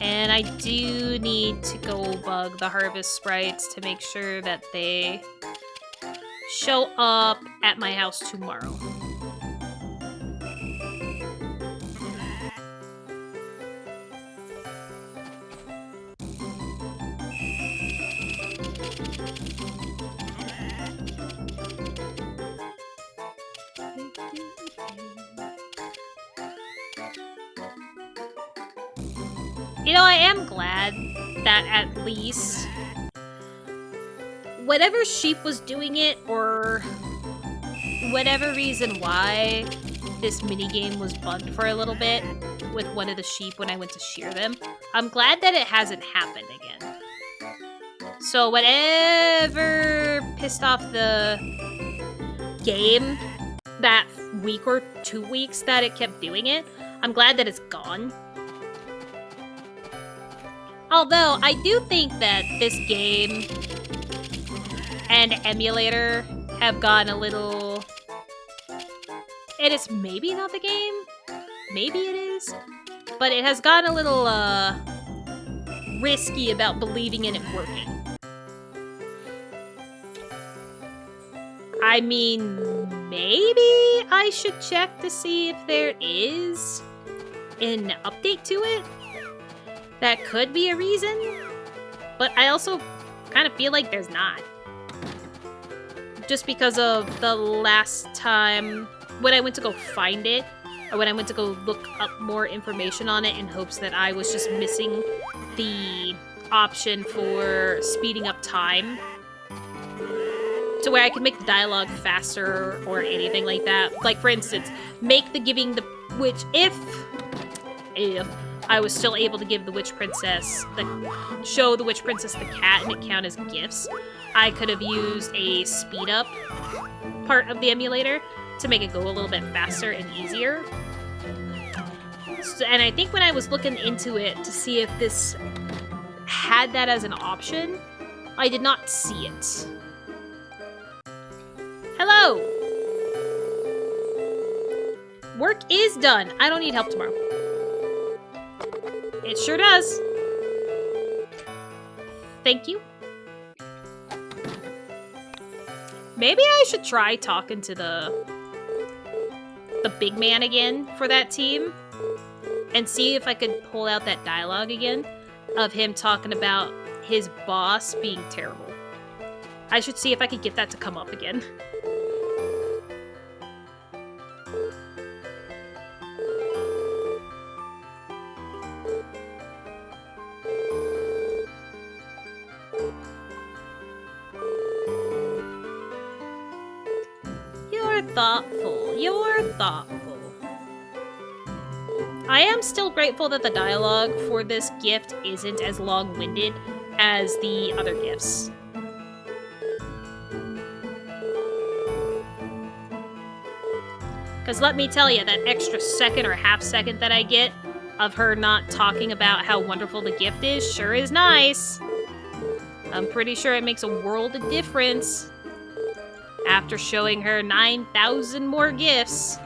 And I do need to go bug the harvest sprites to make sure that they show up at my house tomorrow. You know, I am glad that at least whatever sheep was doing it, or whatever reason why this minigame was bugged for a little bit with one of the sheep when I went to shear them, I'm glad that it hasn't happened again. So whatever pissed off the game that week or 2 weeks that it kept doing it, I'm glad that it's gone. Although, I do think that this game and emulator have gone a little... It is maybe not the game. Maybe it is. But it has gone a little, risky about believing in it working. I mean, maybe I should check to see if there is an update to it. That could be a reason, but I also kind of feel like there's not. Just because of the last time when I went to go find it, or when I went to go look up more information on it in hopes that I was just missing the option for speeding up time to where I could make the dialogue faster or anything like that. Like, for instance, make the giving the witch, if I was still able to give the witch princess, show the witch princess the cat and it count as gifts, I could have used a speed up part of the emulator to make it go a little bit faster and easier. So, and I think when I was looking into it to see if this had that as an option, I did not see it. Hello! Work is done. I don't need help tomorrow. It sure does. Thank you. Maybe I should try talking to the big man again for that team and see if I could pull out that dialogue again of him talking about his boss being terrible. I should see if I could get that to come up again. You're thoughtful. I am still grateful that the dialogue for this gift isn't as long-winded as the other gifts. Because let me tell you, that extra second or half second that I get of her not talking about how wonderful the gift is sure is nice. I'm pretty sure it makes a world of difference. After showing her 9,000 more gifts.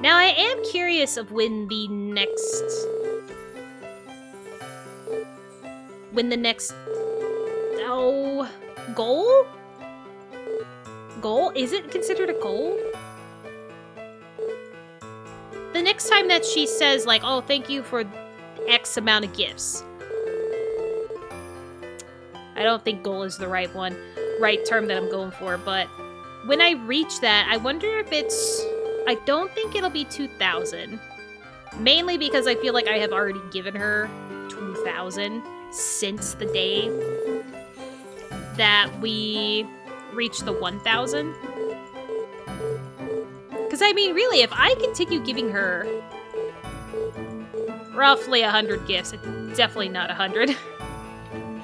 Now, I am curious of when the next... Oh... Goal? Goal? Is it considered a goal? The next time that she says, like, oh, thank you for X amount of gifts. I don't think goal is the right term that I'm going for, but when I reach that, I wonder if it's... I don't think it'll be 2,000. Mainly because I feel like I have already given her 2,000 since the day that we reached the 1,000. Because, I mean, really, if I continue giving her roughly 100 gifts, it's definitely not 100.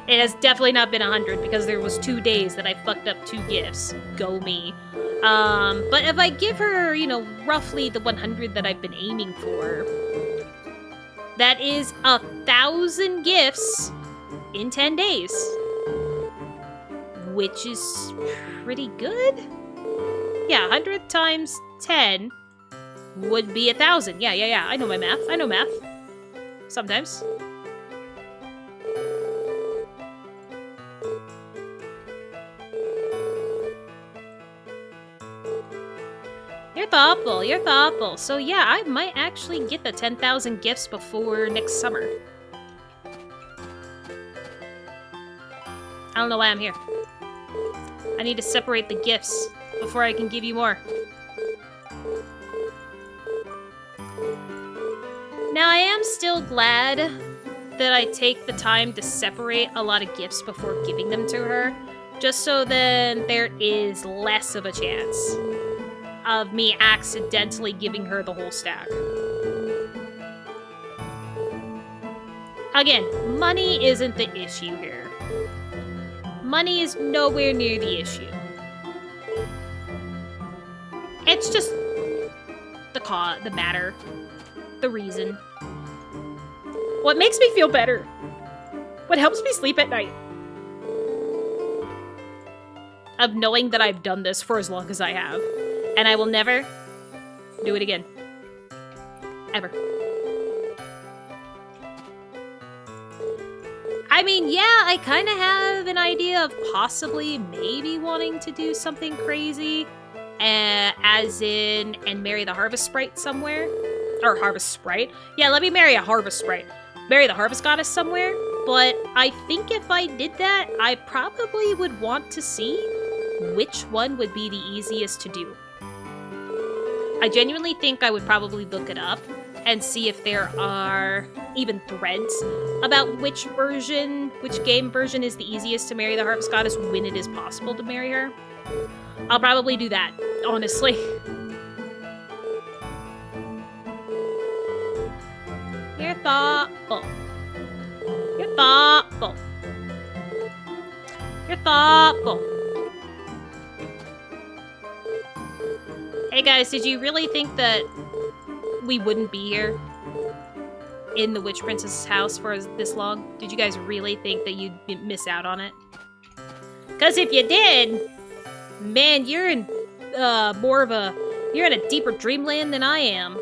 It has definitely not been 100 because there was 2 days that I fucked up 2 gifts. Go me. But if I give her, you know, roughly the 100 that I've been aiming for, that is 1,000 gifts in 10 days. which is pretty good. Yeah, 100 times 10 would be 1,000. Yeah. I know my math. I know math. Sometimes. You're thoughtful. You're thoughtful. So yeah, I might actually get the 10,000 gifts before next summer. I don't know why I'm here. I need to separate the gifts before I can give you more. Now, I am still glad that I take the time to separate a lot of gifts before giving them to her, just so then there is less of a chance of me accidentally giving her the whole stack. Again, money isn't the issue here. Money is nowhere near the issue. It's just the matter, the reason. What makes me feel better? What helps me sleep at night? Of knowing that I've done this for as long as I have. And I will never do it again. Ever. I mean, yeah, I kind of have an idea of possibly maybe wanting to do something crazy. As in, and marry the harvest sprite somewhere. Or harvest sprite. Yeah, let me marry a harvest sprite. Marry the harvest goddess somewhere. But I think if I did that, I probably would want to see which one would be the easiest to do. I genuinely think I would probably look it up and see if there are even threads about which game version is the easiest to marry the harvest goddess when it is possible to marry her. I'll probably do that, honestly. You're thoughtful. You're thoughtful. You're thoughtful. Hey guys, did you really think that we wouldn't be here in the Witch Princess's house for this long? Did you guys really think that you'd miss out on it? Because if you did, man, you're in you're in a deeper dreamland than I am.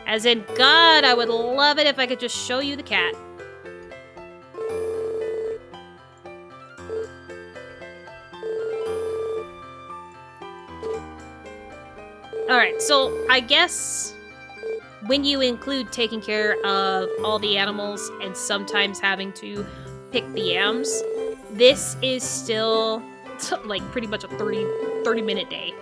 As in, God, I would love it if I could just show you the cat. Alright, so I guess when you include taking care of all the animals and sometimes having to pick the yams, this is still like pretty much a 30-minute day.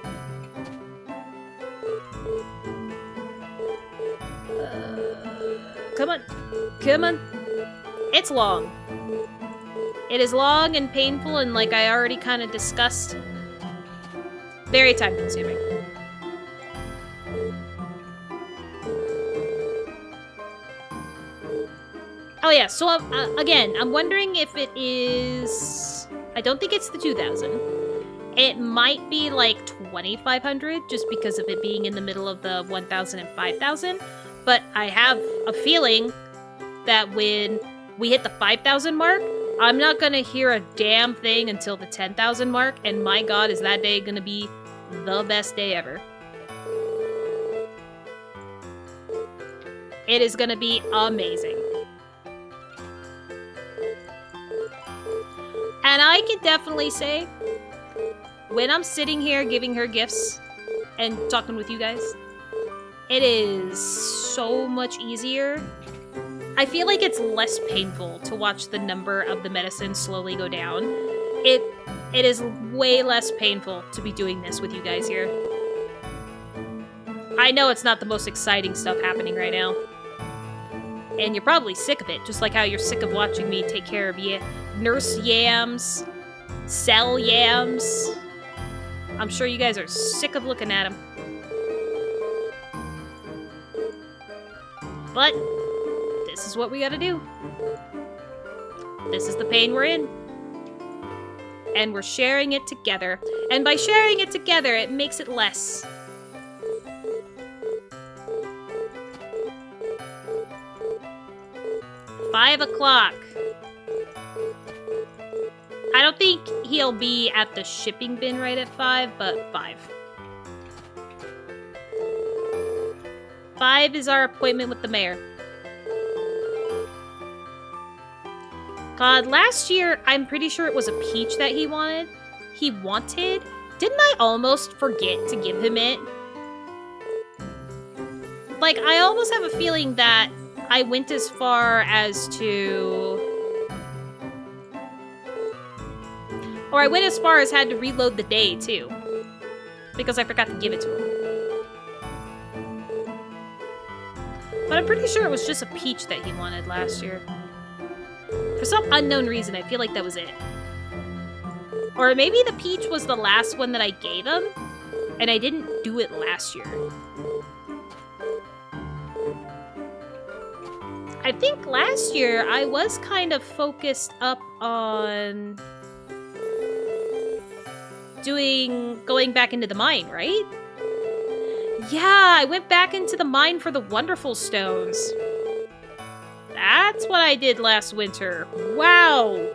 Come on. Come on. It's long. It is long and painful, and like I already kind of discussed, very time-consuming. Oh yeah, so again, I'm wondering if it is... I don't think it's the 2,000. It might be like 2,500, just because of it being in the middle of the 1,000 and 5,000. But I have a feeling that when we hit the 5,000 mark, I'm not gonna hear a damn thing until the 10,000 mark, and my god, is that day gonna be the best day ever. It is gonna be amazing. And I can definitely say, when I'm sitting here giving her gifts and talking with you guys, it is so much easier. I feel like it's less painful to watch the number of the medicine slowly go down. It is way less painful to be doing this with you guys here. I know it's not the most exciting stuff happening right now. And you're probably sick of it, just like how you're sick of watching me take care of nurse yams, sell yams. I'm sure you guys are sick of looking at them. But this is what we gotta do. This is the pain we're in. And we're sharing it together. And by sharing it together, it makes it less. 5 o'clock. I don't think he'll be at the shipping bin right at 5, but 5. 5 is our appointment with the mayor. God, last year, I'm pretty sure it was a peach that he wanted. Didn't I almost forget to give him it? Like, I almost have a feeling that I went as far as to... Or I went as far as had to reload the day, too. Because I forgot to give it to him. But I'm pretty sure it was just a peach that he wanted last year. For some unknown reason, I feel like that was it. Or maybe the peach was the last one that I gave him, and I didn't do it last year. I think last year I was kind of focused up on going back into the mine, right? Yeah, I went back into the mine for the wonderful stones. That's what I did last winter. Wow.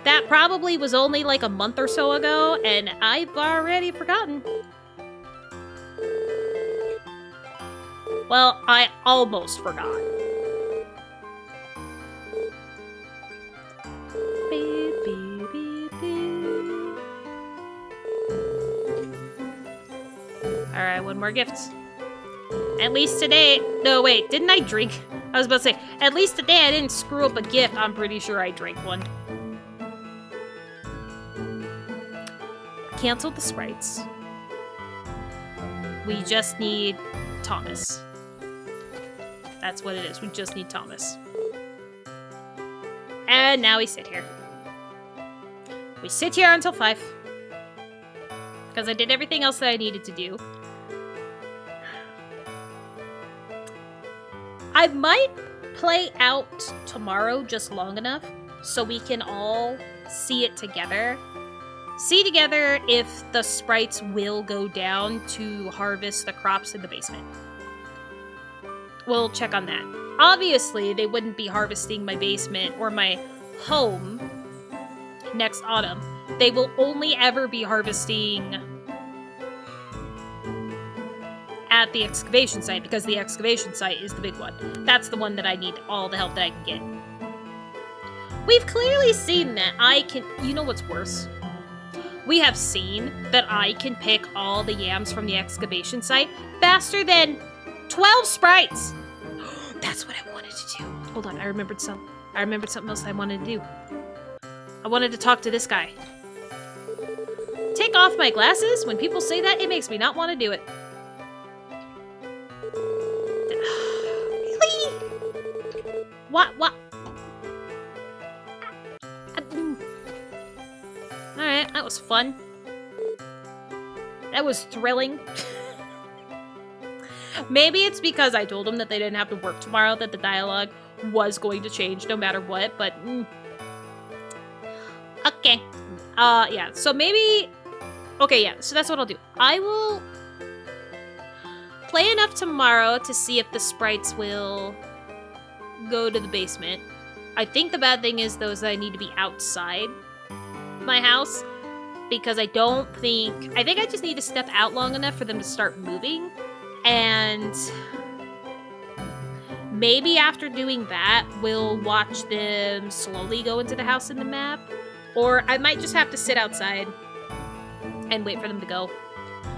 That probably was only like a month or so ago, and I've already forgotten. Well, I almost forgot. Alright, one more gift. At least today... No, wait, didn't I drink? I was about to say, at least today I didn't screw up a gift. I'm pretty sure I drank one. Canceled the sprites. We just need Thomas. That's what it is. We just need Thomas. And now we sit here. We sit here until 5. Because I did everything else that I needed to do. I might play out tomorrow just long enough so we can all see it together. See together if the sprites will go down to harvest the crops in the basement. We'll check on that. Obviously, they wouldn't be harvesting my basement or my home next autumn. They will only ever be harvesting at the excavation site, because the excavation site is the big one. That's the one that I need all the help that I can get. We've clearly seen that I can... You know what's worse? We have seen that I can pick all the yams from the excavation site faster than 12 sprites! That's what I wanted to do. Hold on, I remembered something else I wanted to do. I wanted to talk to this guy. Take off my glasses. When people say that, it makes me not want to do it. Really? What? Alright, that was fun. That was thrilling. Maybe it's because I told them that they didn't have to work tomorrow, that the dialogue was going to change no matter what, but... Okay. Yeah, so maybe... Okay, yeah, so that's what I'll do. I will play enough tomorrow to see if the sprites will go to the basement. I think the bad thing is, though, is that I need to be outside my house, because I think I just need to step out long enough for them to start moving, and maybe after doing that, we'll watch them slowly go into the house in the map, or I might just have to sit outside and wait for them to go.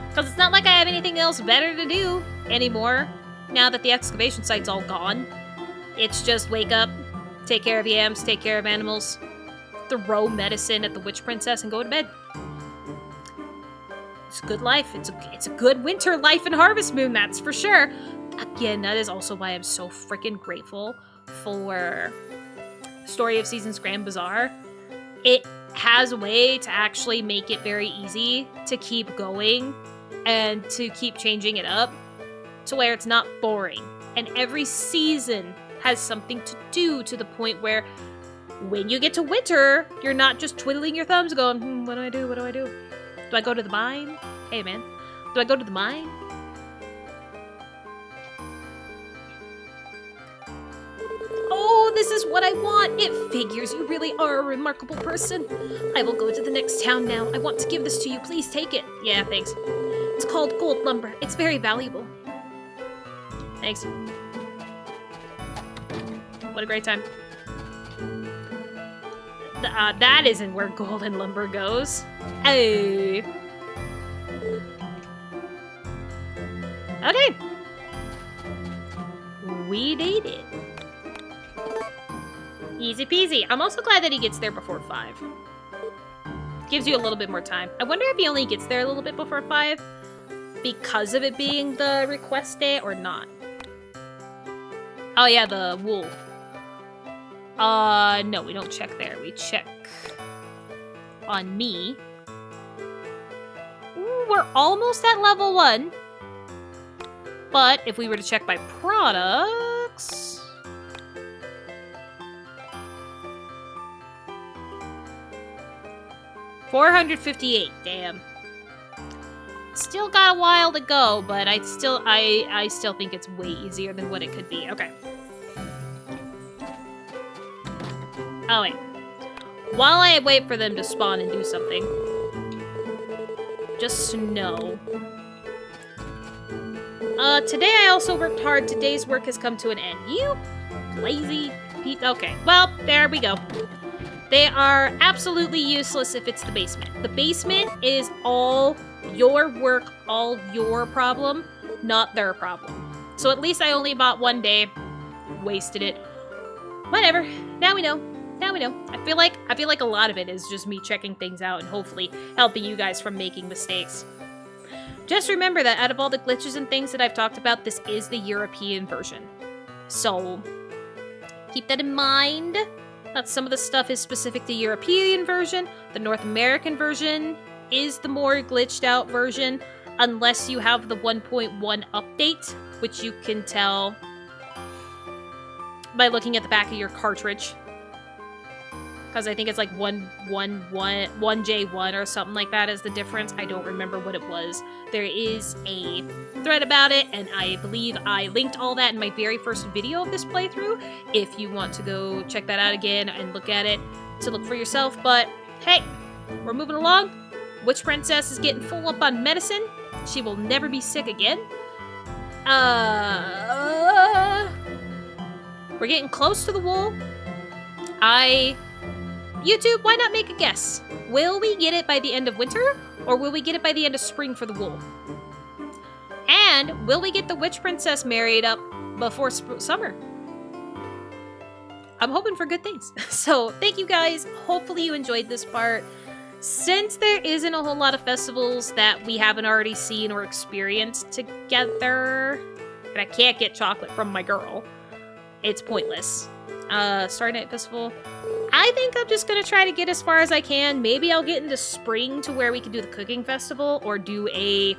Because it's not like I have anything else better to do anymore, now that the excavation site's all gone. It's just wake up, take care of yams, take care of animals, throw medicine at the witch princess, and go to bed. It's a good life. It's a good winter life in Harvest Moon, that's for sure. Again, that is also why I'm so freaking grateful for Story of Seasons Grand Bazaar. It has a way to actually make it very easy to keep going and to keep changing it up to where it's not boring. And every season has something to do, to the point where when you get to winter, you're not just twiddling your thumbs going, what do I do? What do I do? Do I go to the mine? Hey, man. Do I go to the mine? Oh, is what I want. It figures. You really are a remarkable person. I will go to the next town now. I want to give this to you. Please take it. Yeah, thanks. It's called gold lumber. It's very valuable. Thanks. What a great time. That isn't where gold and lumber goes. Hey. Okay. We did it. Easy peasy. I'm also glad that he gets there before 5. Gives you a little bit more time. I wonder if he only gets there a little bit before 5 because of it being the request day or not. Oh yeah, the wool. No, we don't check there. We check on me. Ooh, we're almost at level 1. But if we were to check by products... $458, damn. Still got a while to go, but I still think it's way easier than what it could be. Okay. Oh, wait. While I wait for them to spawn and do something, just know. Today I also worked hard. Today's work has come to an end. You lazy piece. Okay, well, there we go. They are absolutely useless if it's the basement. The basement is all your work, all your problem, not their problem. So at least I only bought 1 day. Wasted it. Whatever. Now we know. Now we know. I feel like a lot of it is just me checking things out and hopefully helping you guys from making mistakes. Just remember that out of all the glitches and things that I've talked about, this is the European version. So keep that in mind. That some of the stuff is specific to European version. The North American version is the more glitched out version, unless you have the 1.1 update, which you can tell by looking at the back of your cartridge. Because I think it's like 1J1 or something like that is the difference. I don't remember what it was. There is a thread about it, and I believe I linked all that in my very first video of this playthrough. If you want to go check that out again and look at it to look for yourself. But hey, we're moving along. Witch Princess is getting full up on medicine. She will never be sick again. We're getting close to the wool. YouTube, why not make a guess? Will we get it by the end of winter, or will we get it by the end of spring for the wool? And will we get the Witch Princess married up before summer? I'm hoping for good things. So thank you guys. Hopefully you enjoyed this part. Since there isn't a whole lot of festivals that we haven't already seen or experienced together, and I can't get chocolate from my girl, it's pointless. Starry Night Festival. I think I'm just gonna try to get as far as I can. Maybe I'll get into spring to where we can do the cooking festival or do a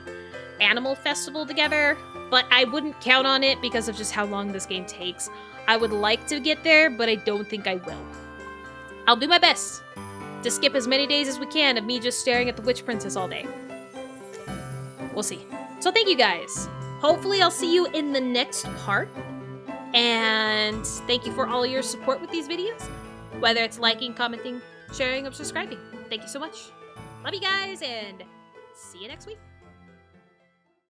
animal festival together, but I wouldn't count on it because of just how long this game takes. I would like to get there, but I don't think I will. I'll do my best to skip as many days as we can of me just staring at the Witch Princess all day. We'll see. So thank you guys. Hopefully I'll see you in the next part. And thank you for all your support with these videos. Whether it's liking, commenting, sharing, or subscribing. Thank you so much. Love you guys, and see you next week.